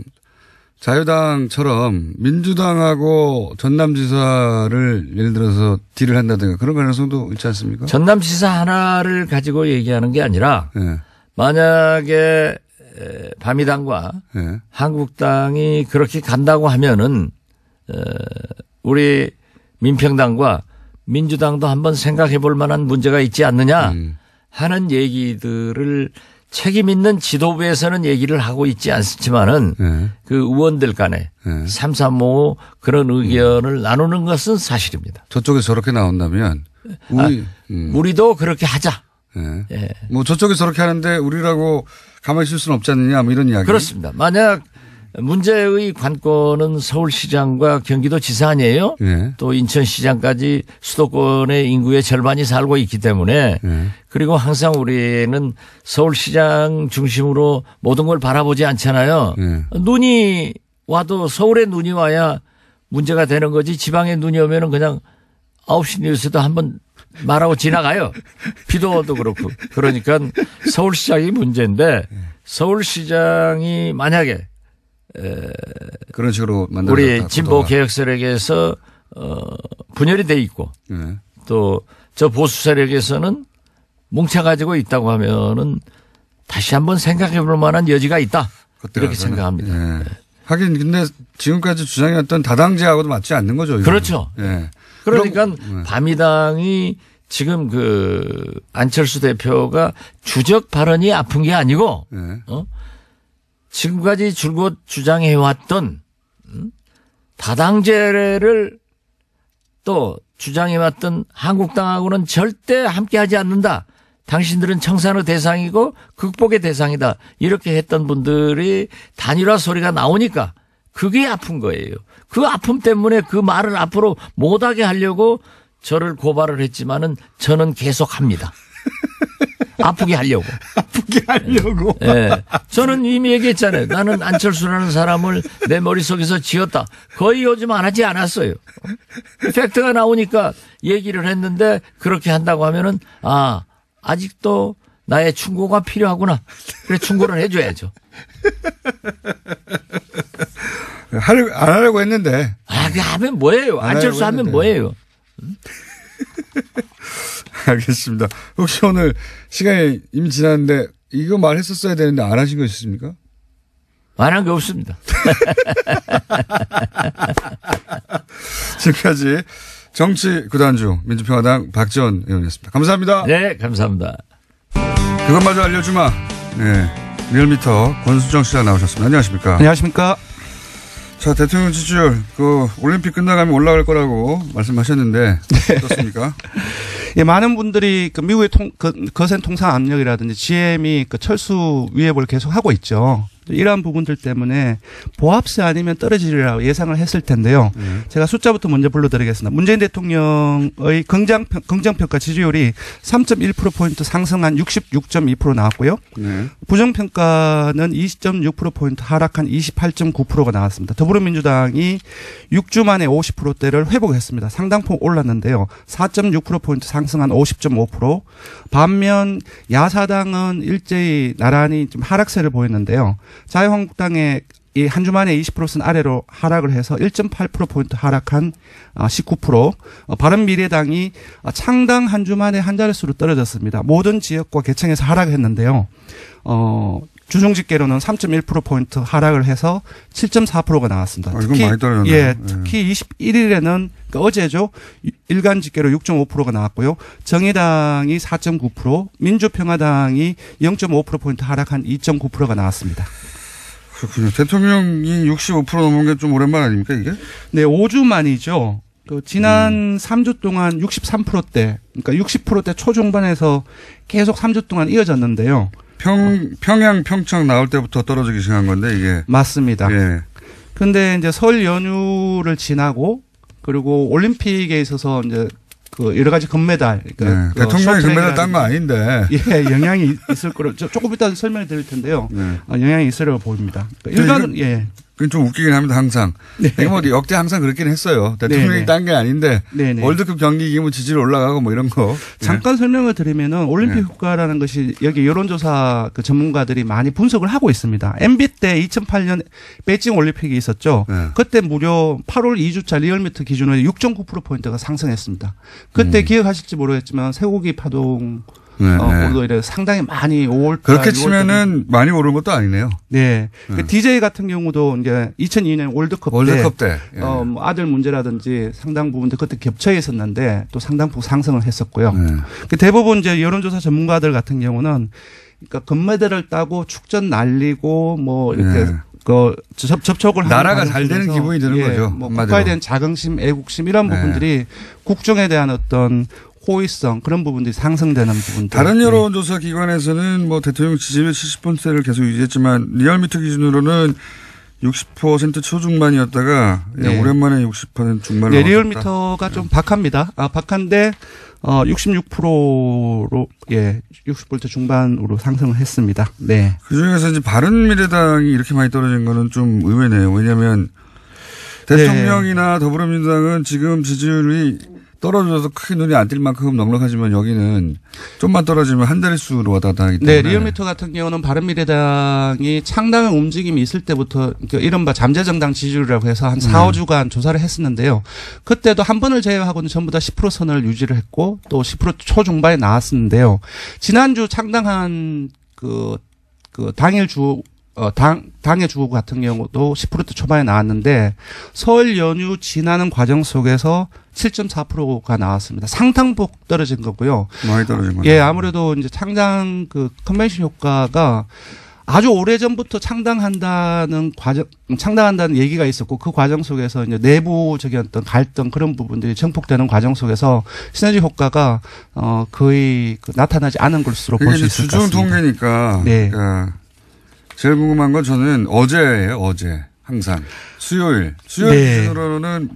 자유당처럼 민주당하고 전남지사를 예를 들어서 딜을 한다든가 그런 가능성도 있지 않습니까? 전남지사 하나를 가지고 얘기하는 게 아니라 네. 만약에 바미당과 네. 한국당이 그렇게 간다고 하면은 우리 민평당과 민주당도 한번 생각해 볼 만한 문제가 있지 않느냐 하는 얘기들을 책임 있는 지도부에서는 얘기를 하고 있지 않지만은 네. 그 의원들 간에 네. 335 그런 의견을 나누는 것은 사실입니다. 저쪽에서 저렇게 나온다면 우리도 그렇게 하자. 네. 예. 뭐 저쪽이 저렇게 하는데 우리라고 가만히 있을 수는 없지 않느냐 뭐 이런 이야기. 그렇습니다. 만약 문제의 관건은 서울시장과 경기도지사 아니에요? 네. 또 인천시장까지 수도권의 인구의 절반이 살고 있기 때문에 네. 그리고 항상 우리는 서울시장 중심으로 모든 걸 바라보지 않잖아요. 네. 눈이 와도 서울에 눈이 와야 문제가 되는 거지 지방에 눈이 오면은 그냥 9시 뉴스도 한번 말하고 지나가요. 비도 와도 그렇고. 그러니까 서울시장이 문제인데 서울시장이 만약에 그런 식으로 만들어졌다. 우리 진보 개혁 세력에서 분열이 돼 있고 네. 또 저 보수 세력에서는 뭉쳐가지고 있다고 하면은 다시 한번 생각해 볼 만한 여지가 있다. 이렇게 생각합니다. 네. 하긴 근데 지금까지 주장해왔던 다당제하고도 맞지 않는 거죠. 이건. 그렇죠. 네. 그러니까 바미당이 지금 그 안철수 대표가 주적 발언이 아픈 게 아니고 네. 지금까지 줄곧 주장해왔던 다당제를 또 주장해왔던 한국당하고는 절대 함께하지 않는다. 당신들은 청산의 대상이고 극복의 대상이다. 이렇게 했던 분들이 단일화 소리가 나오니까 그게 아픈 거예요. 그 아픔 때문에 그 말을 앞으로 못하게 하려고 저를 고발을 했지만은 저는 계속합니다. 아프게 하려고. 아프게 하려고. 예. 네. 저는 이미 얘기했잖아요. 나는 안철수라는 사람을 내 머릿속에서 지었다. 거의 요즘 안 하지 않았어요. 팩트가 나오니까 얘기를 했는데 그렇게 한다고 하면은 아직도 나의 충고가 필요하구나. 그래 충고를 해줘야죠. 안 하려고 했는데. 그 하면 뭐예요? 안철수 하면 뭐예요? 알겠습니다. 혹시 오늘 시간이 이미 지났는데 이거 말했었어야 되는데 안 하신 거 있습니까? 안 한 게 없습니다. 지금까지 정치 구단주 민주평화당 박지원 의원이었습니다. 감사합니다. 네, 감사합니다. 그것마저 알려주마. 네, 리얼미터 권수정 시장 나오셨습니다. 안녕하십니까? 안녕하십니까? 자, 대통령 지지율 올림픽 끝나가면 올라갈 거라고 말씀하셨는데 어떻습니까? 예, 많은 분들이 미국의 거센 통상 압력이라든지 GM이 철수 위협을 계속 하고 있죠. 이러한 부분들 때문에 보합세 아니면 떨어지리라고 예상을 했을 텐데요. 제가 숫자부터 먼저 불러드리겠습니다. 문재인 대통령의 긍정평가 지지율이 3.1%포인트 상승한 66.2% 나왔고요. 네. 부정평가는 20.6%포인트 하락한 28.9%가 나왔습니다. 더불어민주당이 6주 만에 50%대를 회복했습니다. 상당폭 올랐는데요. 4.6%포인트 상승한 50.5%. 반면 야사당은 일제히 나란히 좀 하락세를 보였는데요. 자유한국당의 이 한 주 만에 20%선 아래로 하락을 해서 1.8%포인트 하락한 19%. 바른미래당이 창당 한 주 만에 한 자릿수로 떨어졌습니다. 모든 지역과 계층에서 하락했는데요. 주중 집계로는 3.1%포인트 하락을 해서 7.4%가 나왔습니다. 이건 많이 떨어졌네요. 예, 특히 21일에는 그러니까 어제죠. 일간 집계로 6.5%가 나왔고요. 정의당이 4.9%, 민주평화당이 0.5%포인트 하락한 2.9%가 나왔습니다. 그렇군요. 대통령이 65% 넘은 게 좀 오랜만 아닙니까 이게? 네, 5주 만이죠. 지난 3주 동안 63%대, 그러니까 60%대 초중반에서 계속 3주 동안 이어졌는데요. 평양, 평창 나올 때부터 떨어지기 시작한 건데 이게. 맞습니다. 예. 근데 이제 설 연휴를 지나고 그리고 올림픽에 있어서 이제 여러 가지 금메달. 그러니까 대통령이 금메달 딴 거 아닌데. 예, 영향이 있을 거로 조금 이따 설명해 드릴 텐데요. 네. 영향이 있으려고 보입니다. 일단, 그건 좀 웃기긴 합니다, 항상. 네. 뭐 역대 항상 그렇긴 했어요. 대통령이 네네. 딴 게 아닌데 네네. 월드컵 경기 이기면 지지율 올라가고 뭐 이런 거. 잠깐 설명을 드리면은 올림픽 네. 효과라는 것이 여기 여론조사 그 전문가들이 많이 분석을 하고 있습니다. MB 때 2008년 베이징 올림픽이 있었죠. 네. 그때 무려 8월 2주차 리얼미터 기준으로 6.9%포인트가 상승했습니다. 그때 기억하실지 모르겠지만 쇠고기 파동 네, 네. 오히려 상당히 많이 5월 그렇게 치면은 많이 오른 것도 아니네요. 네. 그 DJ 같은 경우도 이제 2002년 월드컵 때. 예. 뭐 아들 문제라든지 상당 부분들 그때 겹쳐 있었는데 또 상당폭 상승을 했었고요. 네. 그 대부분 이제 여론조사 전문가들 같은 경우는 그러니까 금메달을 따고 축전 날리고 뭐 이렇게 네. 그 접촉을 나라가 하는 잘 되는 과정에서 기분이 드는 거죠. 뭐 한마디로. 국가에 대한 자긍심, 애국심 이런 네. 부분들이 국정에 대한 어떤 호의성 그런 부분들이 상승되는 부분들. 다른 여론조사 기관에서는 뭐 대통령 지지율 70%를 계속 유지했지만 리얼미터 기준으로는 60% 초중반이었다가 네. 오랜만에 60% 중반을 네, 넘었다. 리얼미터가 좀 박합니다. 박한데 66%로 60% 중반으로 상승을 했습니다. 네. 그중에서 이제 바른미래당이 이렇게 많이 떨어진 거는 좀 의외네요. 왜냐하면 대통령이나 더불어민주당은 지금 지지율이 떨어져서 크게 눈이 안 띌 만큼 넉넉하지만 여기는 좀만 떨어지면 한 자릿수로 왔다 갔다 하기 때문에. 네, 리얼미터 같은 경우는 바른미래당이 창당한 움직임이 있을 때부터 이른바 잠재정당 지지율이라고 해서 한 4, 5주간 조사를 했었는데요. 그때도 한 번을 제외하고는 전부 다 10% 선을 유지를 했고 또 10% 초중반에 나왔었는데요. 지난주 창당한 그 당일 당의 주 같은 경우도 10% 초반에 나왔는데 설 연휴 지나는 과정 속에서 7.4%가 나왔습니다. 상당폭 떨어진 거고요. 많이 떨어진 거죠. 예, 아무래도 이제 창당 그 컨벤션 효과가 아주 오래 전부터 창당한다는 얘기가 있었고 그 과정 속에서 이제 내부적인 어떤 갈등 그런 부분들이 증폭되는 과정 속에서 시너지 효과가 거의 나타나지 않은 것으로 볼 수 있을 것 주중 같습니다. 통계니까. 네. 그러니까 제일 궁금한 건 저는 어제예요. 어제 항상 수요일 네. 기준으로는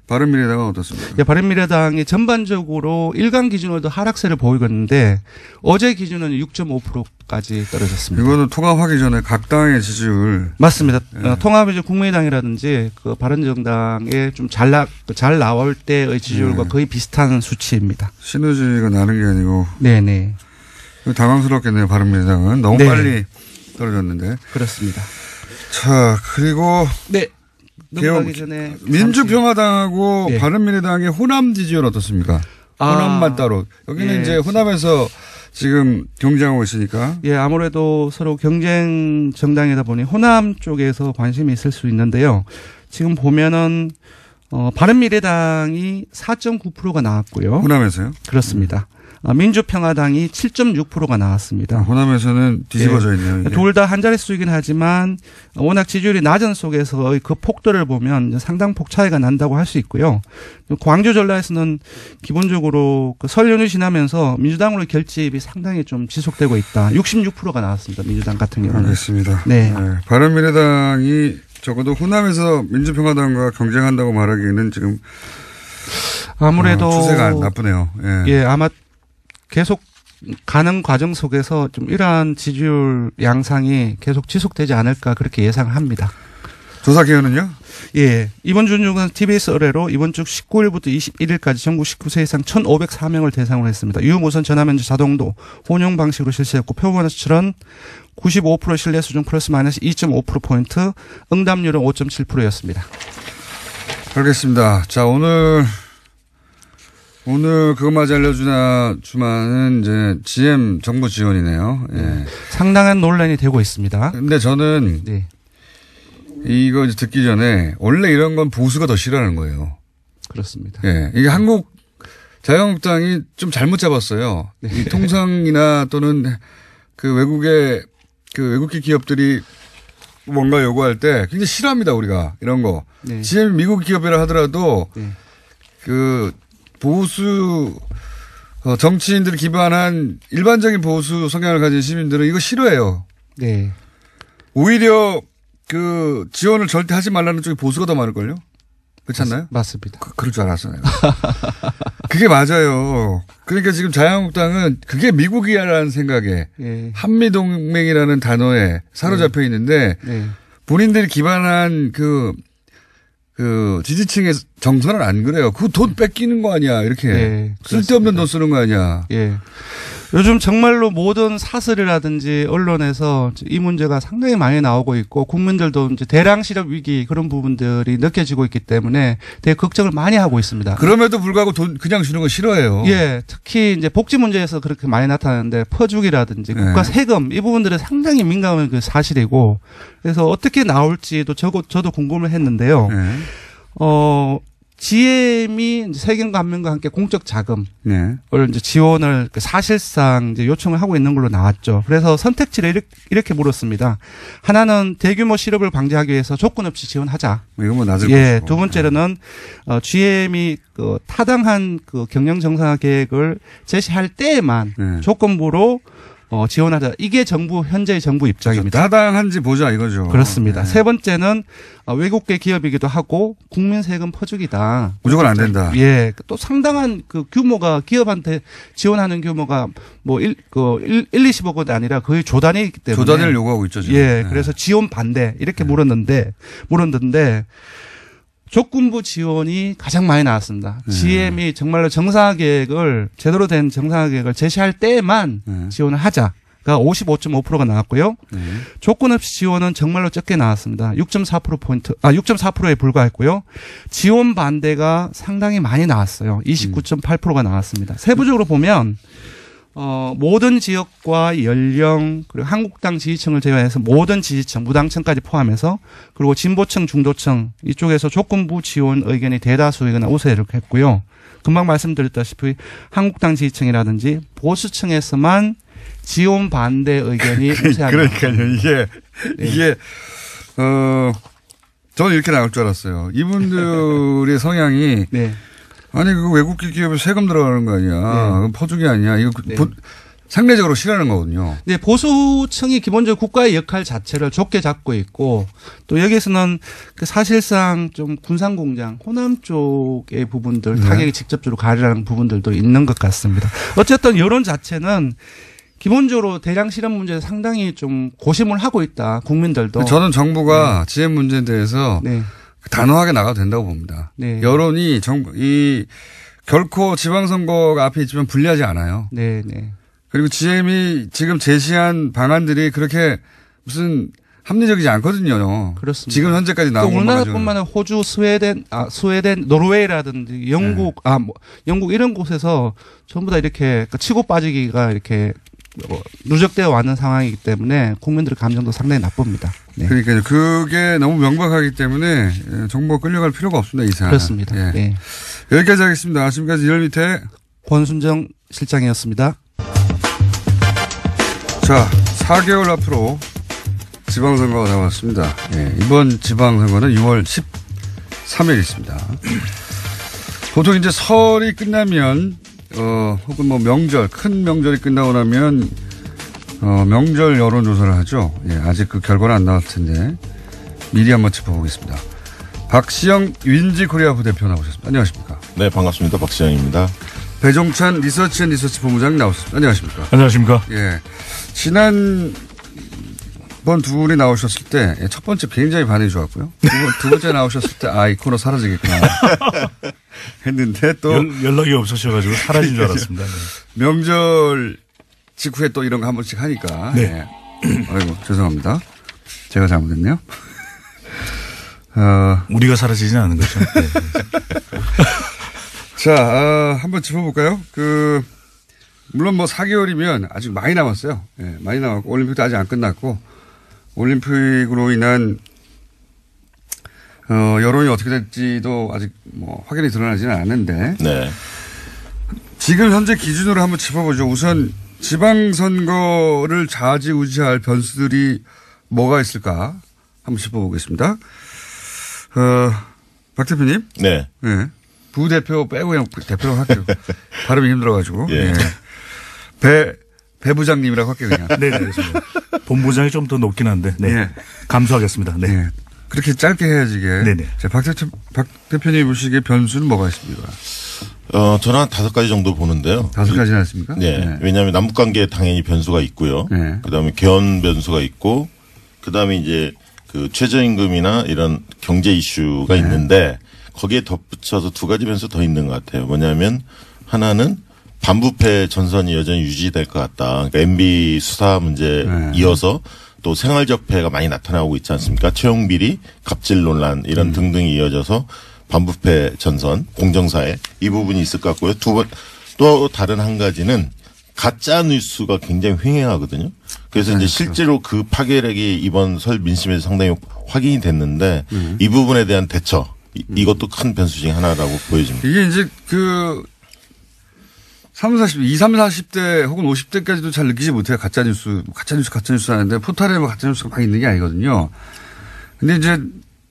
바른미래당은 어떻습니까? 예, 바른미래당이 전반적으로 일간 기준으로도 하락세를 보이고 있는데 어제 기준은 6.5%까지 떨어졌습니다. 이거는 통합하기 전에 각 당의 지지율. 맞습니다. 네. 통합이죠. 국민의당이라든지 그 바른정당에 좀 잘 나올 때의 지지율과 네. 거의 비슷한 수치입니다. 시너지가 나는 게 아니고. 네네. 당황스럽겠네요. 바른미래당은 너무 네. 빨리 떨어졌는데. 그렇습니다. 자, 그리고 네. 넘어가기 전에 민주평화당하고 네. 바른미래당의 호남 지지율 어떻습니까? 호남만 따로. 여기는 예. 이제 호남에서 지금 경쟁하고 있으니까. 예, 아무래도 서로 경쟁 정당이다 보니 호남 쪽에서 관심이 있을 수 있는데요. 지금 보면은 바른미래당이 4.9%가 나왔고요. 호남에서요? 그렇습니다. 민주평화당이 7.6%가 나왔습니다. 호남에서는 뒤집어져 있네요. 이게. 둘 다 한 자릿수이긴 하지만 워낙 지지율이 낮은 속에서의 그 폭도를 보면 상당폭 차이가 난다고 할 수 있고요. 광주 전라에서는 기본적으로 그 설 연휴 지나면서 민주당으로 결집이 상당히 좀 지속되고 있다. 66%가 나왔습니다. 민주당 같은 경우는. 알겠습니다. 네. 바른미래당이 적어도 호남에서 민주평화당과 경쟁한다고 말하기에는 지금 아무래도 추세가 나쁘네요. 예, 아마 계속 가는 과정 속에서 좀 이러한 지지율 양상이 계속 지속되지 않을까 그렇게 예상합니다. 조사 기간은요? 예. 이번 주 중은 TBS 의뢰로 이번 주 19일부터 21일까지 전국 19세 이상 1,504명을 대상으로 했습니다. 유무선 전화면접 자동도 혼용 방식으로 실시했고 표본의 수출은 95% 신뢰 수준 플러스 마이너스 2.5%포인트, 응답률은 5.7%였습니다. 알겠습니다. 자, 오늘 그것마저 알려주마는 이제 GM 정부 지원이네요. 예. 상당한 논란이 되고 있습니다. 근데 저는 네. 이거 이제 듣기 전에 원래 이런 건 보수가 더 싫어하는 거예요. 그렇습니다. 예. 이게 한국 자유한국당이 좀 잘못 잡았어요. 네. 이 통상이나 또는 그 외국계 기업들이 뭔가 요구할 때 굉장히 싫어합니다, 우리가. 이런 거. 네. GM 미국 기업이라 하더라도 네. 그 보수 정치인들을 기반한 일반적인 보수 성향을 가진 시민들은 이거 싫어해요. 네. 오히려 그 지원을 절대 하지 말라는 쪽이 보수가 더 많을걸요? 그렇지 않나요? 맞습니다. 그럴 줄 알았어, 내가. 그게 맞아요. 그러니까 지금 자유한국당은 그게 미국이라는 생각에 예. 한미동맹이라는 단어에 사로잡혀 있는데 네. 본인들이 기반한 그 지지층의 정서는 안 그래요. 그 돈 뺏기는 거 아니야. 이렇게. 네, 쓸데없는 돈 쓰는 거 아니야. 예. 요즘 정말로 모든 사설이라든지 언론에서 이 문제가 상당히 많이 나오고 있고 국민들도 이제 대량 실업 위기 그런 부분들이 느껴지고 있기 때문에 되게 걱정을 많이 하고 있습니다. 그럼에도 불구하고 돈 그냥 주는 거 싫어해요. 예. 특히 이제 복지 문제에서 그렇게 많이 나타나는데 퍼주기라든지 국가 세금 이 부분들은 상당히 민감한 그 사실이고 그래서 어떻게 나올지도 저도 궁금을 했는데요. 네. GM이 세금과 감면과 함께 공적 자금을 네. 이제 지원을 사실상 이제 요청을 하고 있는 걸로 나왔죠. 그래서 선택지를 이렇게 물었습니다. 하나는 대규모 실업을 방지하기 위해서 조건 없이 지원하자. 이거 뭐 낮을 예. 것이고. 두 번째로는 GM이 그 타당한 그 경영 정상화 계획을 제시할 때에만 네. 조건부로 지원하자. 이게 현재의 정부 입장입니다. 타당한지 보자 이거죠. 그렇습니다. 네. 세 번째는 외국계 기업이기도 하고 국민 세금 퍼주기다. 무조건 안 된다. 예. 또 상당한 그 규모가 기업한테 지원하는 규모가 뭐 20억 원이 아니라 거의 조단위이기 때문에. 조단위를 요구하고 있죠, 지금. 예. 네. 그래서 지원 반대 이렇게 물었는데 조건부 지원이 가장 많이 나왔습니다. GM이 정말로 제대로 된 정상화 계획을 제시할 때에만 지원을 하자가 55.5%가 나왔고요. 조건 없이 지원은 정말로 적게 나왔습니다. 6.4%에 불과했고요. 지원 반대가 상당히 많이 나왔어요. 29.8%가 나왔습니다. 세부적으로 보면 모든 지역과 연령 그리고 한국당 지지층을 제외해서 모든 지지층 무당층까지 포함해서 그리고 진보층 중도층 이쪽에서 조건부 지원 의견이 대다수이거나 우세를 했고요. 금방 말씀드렸다시피 한국당 지지층이라든지 보수층에서만 지원 반대 의견이 우세하다. 그러니까요. 이게 저는 이렇게 나올 줄 알았어요. 이분들의 성향이 네. 아니 그 외국계 기업에 세금 들어가는 거 아니야. 그건 퍼주기 아니야. 이거 네. 상대적으로 싫어하는 거거든요. 네, 보수층이 기본적으로 국가의 역할 자체를 좁게 잡고 있고 또 여기에서는 그 사실상 좀 군산공장 호남 쪽의 부분들 타격이 직접적으로 가리라는 부분들도 있는 것 같습니다. 어쨌든 여론 자체는 기본적으로 대량 실업 문제에 상당히 좀 고심을 하고 있다. 국민들도. 저는 정부가 GM 문제에 대해서 네. 단호하게 나가도 된다고 봅니다. 네. 여론이 결코 지방선거가 앞에 있지만 불리하지 않아요. 네, 네. 그리고 GM이 지금 제시한 방안들이 그렇게 무슨 합리적이지 않거든요. 그렇습니다. 지금 현재까지 나온 것만 우리나라뿐만 아니라 호주, 스웨덴, 노르웨이라든지 영국, 영국 이런 곳에서 전부 다 이렇게 치고 빠지기가 이렇게 누적되어 왔는 상황이기 때문에 국민들의 감정도 상당히 나쁩니다. 네. 그러니까요. 그게 너무 명백하기 때문에 정부가 끌려갈 필요가 없습니다. 이 사안. 그렇습니다. 예. 네. 여기까지 하겠습니다. 지금까지 리얼미터 권순정 실장이었습니다. 자, 4개월 앞으로 지방선거가 남았습니다. 예, 이번 지방선거는 6월 13일 있습니다. 보통 이제 설이 끝나면 혹은 뭐 명절, 큰 명절이 끝나고 나면 명절 여론조사를 하죠. 예, 아직 그 결과는 안 나왔을 텐데 미리 한번 짚어보겠습니다. 박시영 윈지코리아 부대표 나오셨습니다. 안녕하십니까? 네, 반갑습니다. 박시영입니다. 배종찬 리서치 본부장 나오셨습니다. 안녕하십니까? 안녕하십니까? 예. 지난번 둘이 나오셨을 때 첫 번째 굉장히 반응이 좋았고요. 두 번째 나오셨을 때 이 코너 사라지겠구나 했는데 또 연락이 없으셔가지고 사라진 줄 알았습니다. 네. 명절 직후에 또 이런 거 한 번씩 하니까. 네. 예. 아이고 죄송합니다. 제가 잘못했네요. 우리가 사라지지는 않는 거죠. 네. 자, 한번 짚어볼까요? 물론 뭐 4개월이면 아직 많이 남았어요. 예, 많이 남았고, 올림픽도 아직 안 끝났고, 올림픽으로 인한, 여론이 어떻게 될지도 아직 뭐 확연히 드러나지는 않는데. 네. 지금 현재 기준으로 한번 짚어보죠. 우선 지방선거를 좌지우지할 변수들이 뭐가 있을까? 한번 짚어보겠습니다. 박 대표님. 네. 예. 부대표 빼고 그냥 대표로 할게요. 발음이 힘들어가지고. 예. 배 부장님이라고 할게요, 그냥. 네, 알겠습니다. 본부장이 좀 더 높긴 한데, 네. 예. 감수하겠습니다. 네. 예. 그렇게 짧게 해야지, 이게. 네네. 자, 박 대표님 보시기에 변수는 뭐가 있습니까? 저는 한 5가지 정도 보는데요. 5가지나 있습니까? 네. 네. 왜냐하면 남북관계에 당연히 변수가 있고요. 네. 그 다음에 개헌 변수가 있고, 그 다음에 이제 그 최저임금이나 이런 경제 이슈가 있는데 거기에 덧붙여서 두 가지 변수 더 있는 것 같아요. 뭐냐면 하나는 반부패 전선이 여전히 유지될 것 같다. 그러니까 MB 수사 문제 이어서 또 생활적 폐해가 많이 나타나고 있지 않습니까? 채용 비리, 갑질 논란 이런 등등이 이어져서 반부패 전선, 공정사회 이 부분이 있을 것 같고요. 또 다른 한 가지는 가짜 뉴스가 굉장히 횡행하거든요. 그래서 이제 실제로 그 파괴력이 이번 설 민심에서 상당히 확인이 됐는데 이 부분에 대한 대처 이것도 큰 변수 중에 하나라고 보여집니다. 이게 이제 그 20, 40대 혹은 50대까지도 잘 느끼지 못해요. 가짜뉴스 하는데 포털에 뭐 가짜뉴스가 막 있는 게 아니거든요. 근데 이제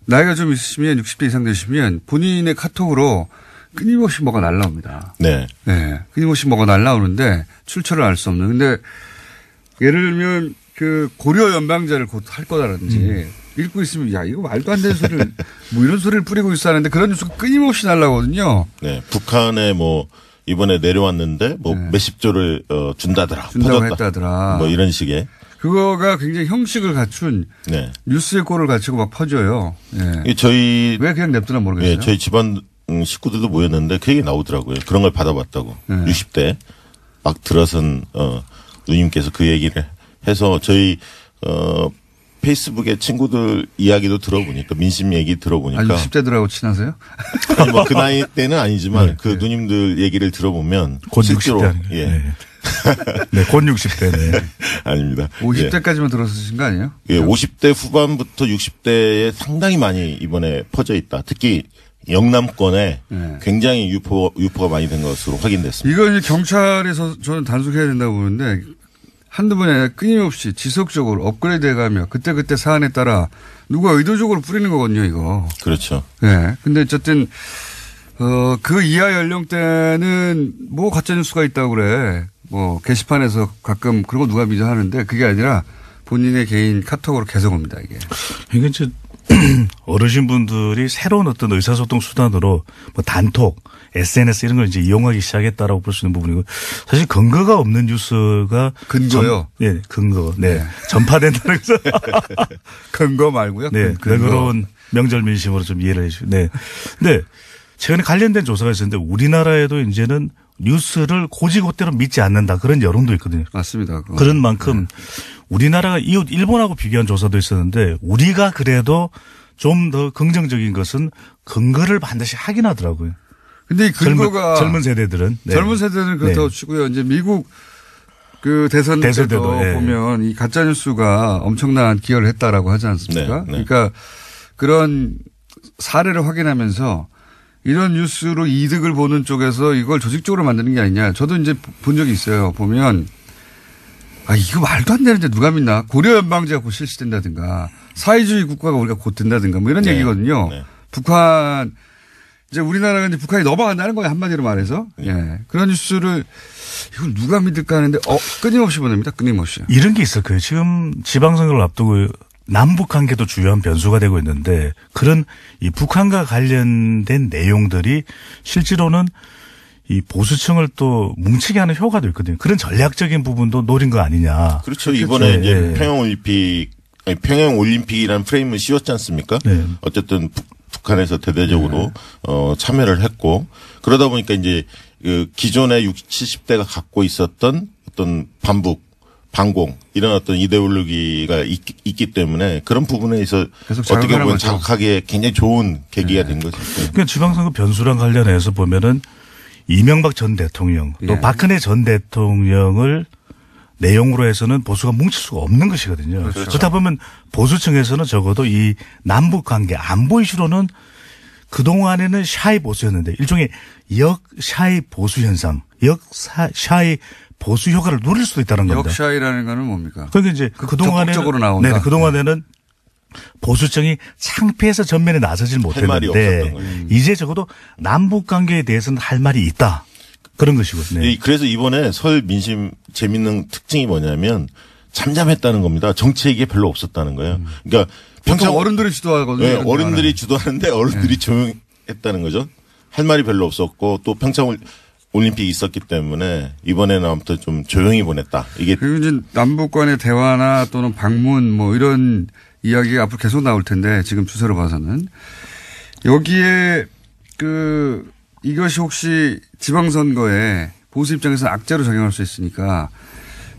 나이가 좀 있으시면 60대 이상 되시면 본인의 카톡으로 끊임없이 뭐가 날라옵니다. 네. 네. 끊임없이 뭐가 날라오는데 출처를 알 수 없는. 근데 예를 들면 그 고려 연방제를 곧 할 거다라든지 읽고 있으면 야, 이거 말도 안 되는 소리를 뭐 이런 소리를 뿌리고 있어 하는데 그런 뉴스가 끊임없이 날라오거든요. 네. 북한에 뭐 이번에 내려왔는데 뭐 몇십 조를 준다고 퍼졌다. 했다더라. 뭐 이런 식의. 그거가 굉장히 형식을 갖춘 네. 뉴스의 꼴을 갖추고 막 퍼져요. 네. 저희 왜 그냥 냅두나 모르겠어요. 네, 저희 집안 식구들도 모였는데 그 얘기 나오더라고요. 그런 걸 받아봤다고. 네. 60대 막 들어선 누님께서 그 얘기를 해서 저희 페이스북에 친구들 이야기도 들어보니까 민심 얘기 들어보니까. 아니 60대들하고 친하세요? 아니 뭐 그 나이 때는 아니지만 그 누님들 얘기를 들어보면 곧 실제로 60대 예. 네. 네, 곧 60대. 네. 아닙니다. 50대까지만 들어서신 거 아니에요? 예, 50대 후반부터 60대에 상당히 많이 이번에 퍼져 있다. 특히 영남권에 굉장히 유포가 많이 된 것으로 확인됐습니다. 이거 이제 경찰에서 저는 단속해야 된다고 보는데 한두 번이 아니라 끊임없이 지속적으로 업그레이드 해가며 그때그때 사안에 따라 누가 의도적으로 뿌리는 거거든요, 이거. 그렇죠. 네. 근데 어쨌든, 그 이하 연령대는 뭐 가짜뉴스가 있다고 그래. 뭐 게시판에서 가끔 그런 거 누가 믿어 하는데 그게 아니라 본인의 개인 카톡으로 계속 옵니다, 이게. 이게 이제 어르신분들이 새로운 어떤 의사소통 수단으로 뭐 단톡, SNS 이런 걸 이제 이용하기 시작했다라고 볼 수 있는 부분이고 사실 근거가 없는 뉴스가 근거요? 예, 근거. 네. 전파된다는 것은 근거 말고요? 네. 너그러운 명절 민심으로 좀 이해를 해 주시고. 네. 근데 최근에 관련된 조사가 있었는데 우리나라에도 이제는 뉴스를 고지고대로 믿지 않는다 그런 여론도 있거든요. 맞습니다. 그건. 그런 만큼 우리나라가 이웃 일본하고 비교한 조사도 있었는데 우리가 그래도 좀 더 긍정적인 것은 근거를 반드시 확인하더라고요. 근데 이 근거가 젊은 세대들은 네. 젊은 세대는 그렇다고 네. 치고요. 이제 미국 그 대선 때도 네. 보면 이 가짜 뉴스가 엄청난 기여를 했다라고 하지 않습니까? 네. 네. 그러니까 그런 사례를 확인하면서 이런 뉴스로 이득을 보는 쪽에서 이걸 조직적으로 만드는 게 아니냐. 저도 이제 본 적이 있어요. 보면 아 이거 말도 안 되는데 누가 믿나. 고려 연방제가 곧 실시된다든가 사회주의 국가가 우리가 곧 된다든가 뭐 이런 네. 얘기거든요. 네. 북한 이제 우리나라가 이제 북한이 넘어간다는 거예요. 한마디로 말해서. 예. 그런 뉴스를 이걸 누가 믿을까 하는데 끊임없이 보냅니다. 끊임없이. 이런 게 있을 거예요. 지금 지방선거를 앞두고 남북 관계도 주요한 변수가 되고 있는데 그런 이 북한과 관련된 내용들이 실제로는 이 보수층을 또 뭉치게 하는 효과도 있거든요. 그런 전략적인 부분도 노린 거 아니냐. 그렇죠. 이번에 그렇죠. 이제 네. 평양올림픽이라는 프레임을 씌웠지 않습니까? 네. 어쨌든 북한에서 대대적으로 참여를 했고 그러다 보니까 이제 그 기존의 60, 70대가 갖고 있었던 어떤 반공 이런 어떤 이데올로기가 있기 때문에 그런 부분에 있어 어떻게 보면 거죠. 자극하기에 굉장히 좋은 계기가 된 거죠. 그러니까 지방선거 변수랑 관련해서 보면은 이명박 전 대통령 또 예. 박근혜 전 대통령을 내용으로 해서는 보수가 뭉칠 수가 없는 것이거든요. 그렇죠. 그렇다 보면 보수층에서는 적어도 이 남북 관계 안보 이슈로는 그동안에는 샤이 보수였는데 일종의 역샤이 보수 현상, 역샤이 보수 효과를 누릴 수도 있다는 겁니다. 역샤이라는 거는 뭡니까? 그러니까 이제 그동안에는 적극적으로 나온다. 네, 그동안에는 보수층이 창피해서 전면에 나서질 할 말이 못했는데 없었던 거예요. 이제 적어도 남북 관계에 대해서는 할 말이 있다. 그런 것이거든요. 네. 그래서 이번에 설 민심 재밌는 특징이 뭐냐면 잠잠했다는 겁니다. 정치 얘기가 별로 없었다는 거예요. 그러니까 평소 어른들이 주도하거든요. 네, 어른들이 주도하는데 어른들이 조용했다는 거죠. 할 말이 별로 없었고 또 평창 올림픽이 있었기 때문에 이번에는 아무튼 좀 조용히 보냈다. 이게 그리고 이제 남북 간의 대화나 또는 방문 뭐 이런 이야기가 앞으로 계속 나올 텐데 지금 추세로 봐서는 여기에 이것이 혹시 지방선거에 보수 입장에서 악재로 작용할 수 있으니까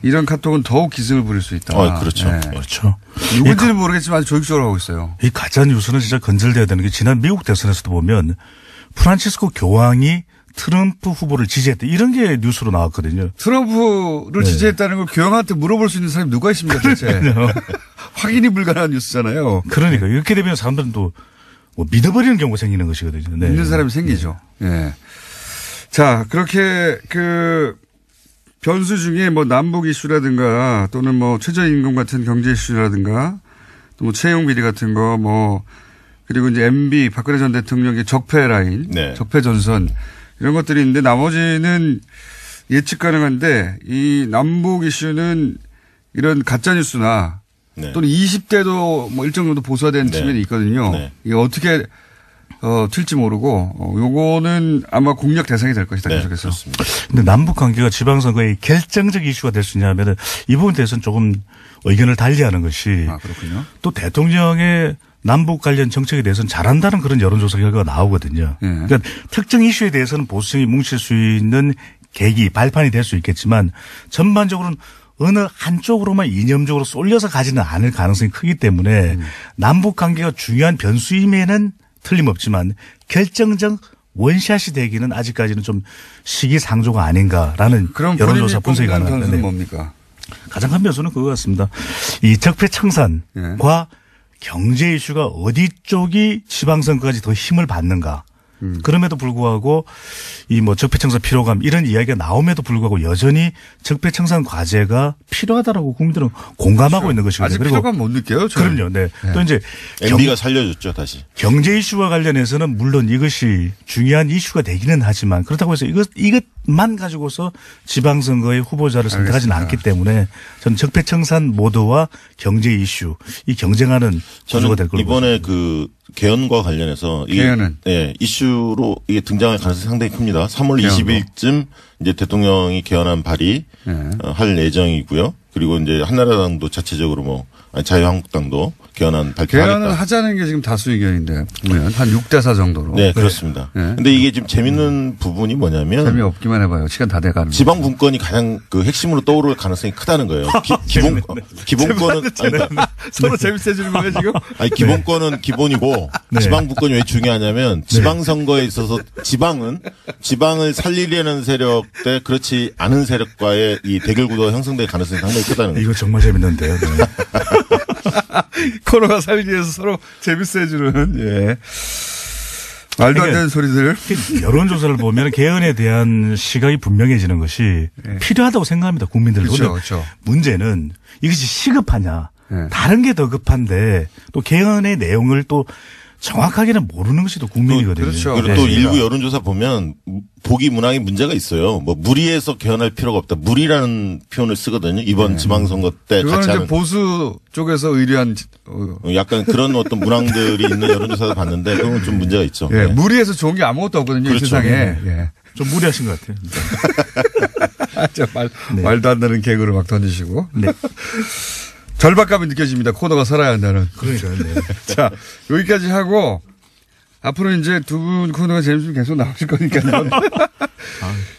이런 카톡은 더욱 기승을 부릴 수 있다. 그렇죠. 네. 그렇죠. 누군지는 모르겠지만 아주 조직적으로 하고 있어요. 이 가짜 뉴스는 진짜 건절돼야 되는 게 지난 미국 대선에서도 보면 프란치스코 교황이 트럼프 후보를 지지했다. 이런 게 뉴스로 나왔거든요. 트럼프를 지지했다는 걸 교황한테 물어볼 수 있는 사람이 누가 있습니까 대체. 확인이 불가능한 뉴스잖아요. 그러니까 이렇게 되면 사람들은 또 뭐 믿어버리는 경우가 생기는 것이거든요. 네. 믿는 사람이 생기죠. 예. 자, 그렇게 변수 중에 뭐 남북 이슈라든가 또는 뭐 최저임금 같은 경제 이슈라든가 또 뭐 채용 비리 같은 거 뭐 그리고 이제 MB 박근혜 전 대통령의 적폐 라인, 네. 적폐 전선 이런 것들이 있는데 나머지는 예측 가능한데 이 남북 이슈는 이런 가짜 뉴스나 네. 또는 20대도 뭐 일정 정도 보수화된 네. 측면이 있거든요. 네. 이게 어떻게 튈지 모르고 요거는 아마 공략 대상이 될 것이다. 네, 계속해서. 그렇습니다. 근데 남북 관계가 지방선거의 결정적 이슈가 될 수 있냐면은 이 부분에 대해서는 조금 의견을 달리하는 것이 아, 그렇군요. 또 대통령의 남북 관련 정책에 대해서는 잘한다는 그런 여론조사 결과가 나오거든요. 예. 그러니까 특정 이슈에 대해서는 보수층이 뭉칠 수 있는 계기, 발판이 될 수 있겠지만 전반적으로는 어느 한쪽으로만 이념적으로 쏠려서 가지는 않을 가능성이 크기 때문에 남북 관계가 중요한 변수임에는 틀림없지만 결정적 원샷이 되기는 아직까지는 좀 시기상조가 아닌가라는 그럼 여론조사 분석이 가능한 가능합니다. 변수는 네. 뭡니까? 가장 큰 변수는 그거 같습니다. 이 적폐청산과 경제 이슈가 어디 쪽이 지방선거까지 더 힘을 받는가. 그럼에도 불구하고 이 뭐 적폐청산 필요감 이런 이야기가 나옴에도 불구하고 여전히 적폐청산 과제가 필요하다라고 국민들은 공감하고 그렇죠. 있는 것이거든요. 아직 그리고 필요감 못 느껴요. 저는. 그럼요. 네. 또 이제 MB가 살려줬죠 다시. 경제 이슈와 관련해서는 물론 이것이 중요한 이슈가 되기는 하지만 그렇다고 해서 이것만 가지고서 지방선거의 후보자를 선택하지는 알겠습니다. 않기 때문에 저는 적폐청산 모드와 경제 이슈 이 경쟁하는 구조가 될 걸로 이번에 보입니다. 개헌과 관련해서 개헌은? 이슈로 이게 등장할 가능성이 상당히 큽니다. 3월 개헌도. 20일쯤 이제 대통령이 개헌안 발의 할 예정이고요. 그리고 이제 한나라당도 자체적으로 자유한국당도 개헌안 발표하겠다. 개헌을 하자는 게 지금 다수 의견인데 보면 한 6대4 정도로. 네, 그렇습니다. 네. 근데 이게 지금 재밌는 부분이 뭐냐면 재미없기만 해봐요. 시간 다 돼가는. 지방 분권이 가장 핵심으로 떠오를 가능성이 크다는 거예요. 기본권은 서로 재밌어지는 거예요 지금? 아니 기본권은 기본이고 네. 지방 분권이 왜 중요하냐면 지방 선거에 있어서 지방을 살리려는 세력 대 그렇지 않은 세력과의 이 대결 구도가 형성될 가능성이 상당히 크다는 거예요. 이거 정말 재밌는데요. 네. 코너가 살기 위해서 서로 재밌어해주는, 예. 말도 안 되는 소리들. 여론조사를 보면 개헌에 대한 시각이 분명해지는 것이 필요하다고 생각합니다. 국민들도. 그렇죠, 근데 그렇죠. 문제는 이것이 시급하냐. 네. 다른 게 더 급한데 또 개헌의 내용을 또 정확하게는 모르는 것이 또 국민이거든요. 그렇죠. 그리고 또 일부 여론조사 보면 보기 문항에 문제가 있어요. 무리해서 개헌할 필요가 없다. 무리라는 표현을 쓰거든요. 이번 지방선거 때 그거는 같이 이제 하는. 보수 쪽에서 의뢰한, 약간 그런 어떤 문항들이 있는 여론조사도 봤는데 그건 좀 문제가 있죠. 예, 네. 무리해서 좋은 게 아무것도 없거든요. 이 그렇죠. 세상에. 네. 예. 좀 무리하신 것 같아요. 말도 안 되는 개그를 막 던지시고. 네. 절박감이 느껴집니다. 코너가 살아야 한다는. 그러니까요. 네. 자, 여기까지 하고 앞으로 이제 두 분 코너가 재밌으면 계속 나오실 거니까요.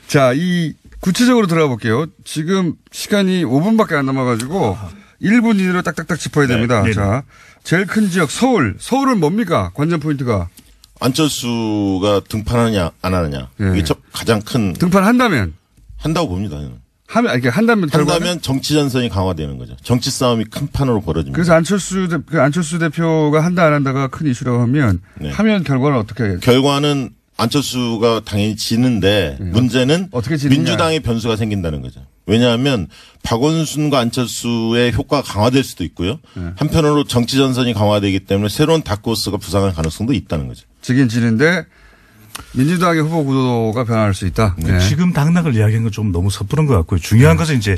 자, 이 구체적으로 들어가 볼게요. 지금 시간이 5분밖에 안 남아가지고 1분 이내로 딱딱딱 짚어야 됩니다. 네. 자, 제일 큰 지역 서울. 서울은 뭡니까? 관전 포인트가. 안철수가 등판하느냐 안 하느냐. 네. 이게 가장 큰 등판한다면 한다고 봅니다. 저는. 이렇게 한다면 결과는? 한다면 정치 전선이 강화되는 거죠. 정치 싸움이 큰 판으로 벌어집니다. 그래서 안철수 대표가 한다 안 한다가 큰 이슈라고 하면 네. 하면 결과는 어떻게? 결과는 안철수가 당연히 지는데 문제는 어떻게 지느냐. 민주당의 변수가 생긴다는 거죠. 왜냐하면 박원순과 안철수의 효과가 강화될 수도 있고요. 한편으로 정치 전선이 강화되기 때문에 새로운 다크호스가 부상할 가능성도 있다는 거죠. 지긴 지는데 민주당의 후보 구도가 변할 수 있다. 네. 지금 당락을 이야기한 건 좀 너무 섣부른 것 같고요. 중요한 것은 이제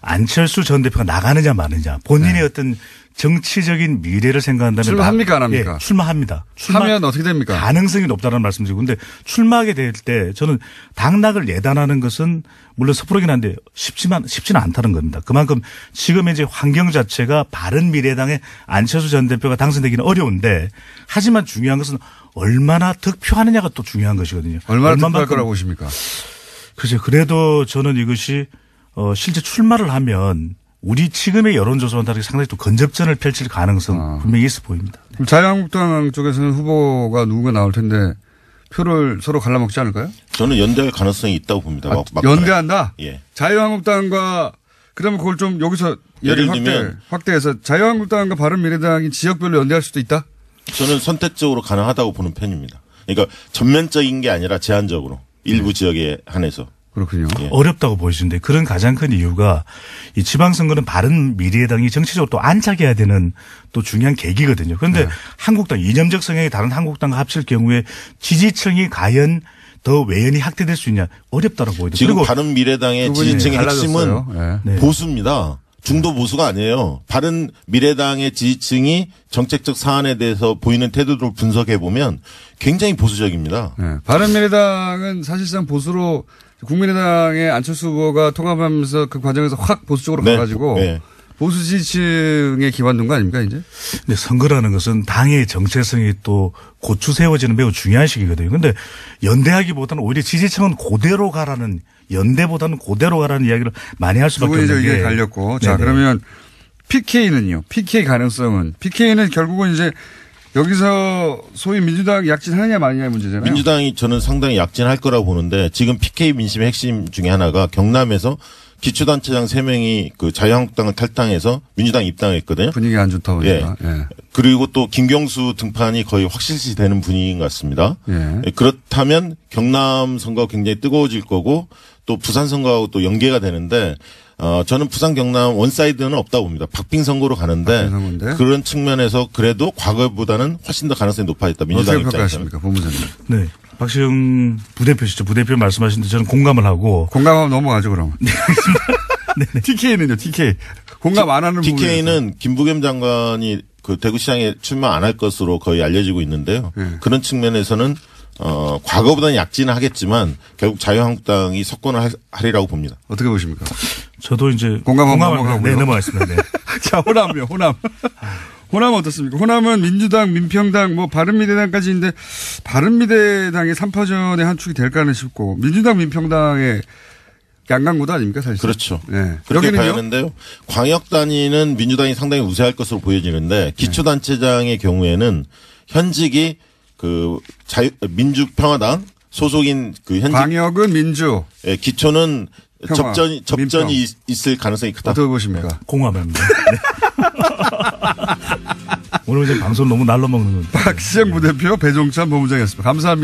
안철수 전 대표가 나가느냐 마느냐 본인의 어떤 정치적인 미래를 생각한다면 출마합니까 안 합니까? 예, 출마합니다. 하면 어떻게 됩니까? 가능성이 높다는 말씀드리고 근데 출마하게 될 때 저는 당락을 예단하는 것은 물론 섣부르긴 한데 쉽지는 않다는 겁니다. 그만큼 지금 이제 환경 자체가 바른미래당의 안철수 전 대표가 당선되기는 어려운데 하지만 중요한 것은 얼마나 득표하느냐가 또 중요한 것이거든요. 얼마나 득표할 거라고 보십니까? 글쎄요. 그래도 저는 이것이 실제 출마를 하면 우리 지금의 여론조사와는 다르게 상당히 또 건접전을 펼칠 가능성 분명히 있어 보입니다. 그럼 자유한국당 쪽에서는 후보가 누군가 나올 텐데 표를 서로 갈라먹지 않을까요? 저는 연대할 가능성이 있다고 봅니다. 연대한다? 예. 자유한국당과 그러면 그걸 좀 여기서 예를 들면 확대해서 자유한국당과 바른미래당이 지역별로 연대할 수도 있다? 저는 선택적으로 가능하다고 보는 편입니다. 그러니까 전면적인 게 아니라 제한적으로 일부 지역에 한해서. 그렇군요. 예. 어렵다고 보여지는데 그런 가장 큰 이유가 이 지방선거는 바른미래당이 정치적으로 또 안착해야 되는 또 중요한 계기거든요. 그런데 한국당 이념적 성향이 다른 한국당과 합칠 경우에 지지층이 과연 더 외연이 확대될 수 있냐 어렵다고 보여요. 지금 바른미래당의 지지층의 핵심은 네. 보수입니다. 중도 보수가 아니에요. 바른미래당의 지지층이 정책적 사안에 대해서 보이는 태도를 분석해 보면 굉장히 보수적입니다. 네. 바른미래당은 사실상 보수로 국민의당의 안철수 후보가 통합하면서 그 과정에서 확 보수 쪽으로 가가지고 보수 지지층에 기반둔 거 아닙니까 이제? 근데 선거라는 것은 당의 정체성이 또 고추 세워지는 매우 중요한 시기거든요. 그런데 연대하기보다는 오히려 지지층은 그대로 가라는 연대보다는 그대로 가라는 이야기를 많이 할 수밖에 없는 게. 의견이 갈렸고. 자, 그러면 PK는요. PK 가능성은. PK는 결국은 이제 여기서 소위 민주당 약진하느냐 마느냐의 문제잖아요. 민주당이 저는 상당히 약진할 거라고 보는데 지금 PK 민심의 핵심 중에 하나가 경남에서 기초단체장 3명이 그 자유한국당을 탈당해서 민주당 입당했거든요. 분위기 안 좋다 보니까. 예. 그리고 또 김경수 등판이 거의 확실시 되는 분위기인 것 같습니다. 예. 그렇다면 경남 선거가 굉장히 뜨거워질 거고 또 부산 선거하고 또 연계가 되는데 저는 부산 경남 원사이드는 없다고 봅니다. 박빙 선거로 가는데 그런 측면에서 그래도 과거보다는 훨씬 더 가능성이 높아졌다. 민주당 어떻게 평가하십니까, 본부장님? 네. 박시영 부대표시죠. 부대표 말씀하시는데 저는 공감을 하고. 공감하면 넘어가죠, 그럼. 네. TK는요, TK. 공감 안 하는 부분. TK는 김부겸 장관이 그 대구시장에 출마 안 할 것으로 거의 알려지고 있는데요. 그런 측면에서는 과거보다는 약진은 하겠지만 결국 자유한국당이 석권을 하리라고 봅니다. 어떻게 보십니까? 저도 이제 공감하면 넘어가고요. 네, 넘어가겠습니다. 네. 자, 호남이요, 호남. 호남 어떻습니까? 호남은 민주당, 민평당, 뭐 바른미래당까지 있는데 바른미래당의 3파전의 한 축이 될까는 싶고 민주당, 민평당의 양강구도 아닙니까 사실? 그렇죠. 네. 그렇게 봐야 하는데요. 광역 단위는 민주당이 상당히 우세할 것으로 보여지는데 기초단체장의 경우에는 현직이 그 민주평화당 소속인 그 현직 광역은 민주, 예, 기초는 평화, 접전이 있을 가능성이 크다. 어떻게 보십니까? 공감합니다. 네. 오늘 이제 방송 너무 날로 먹는 건데. 박시영 부대표, 배종찬 본부장이었습니다. 감사합니다.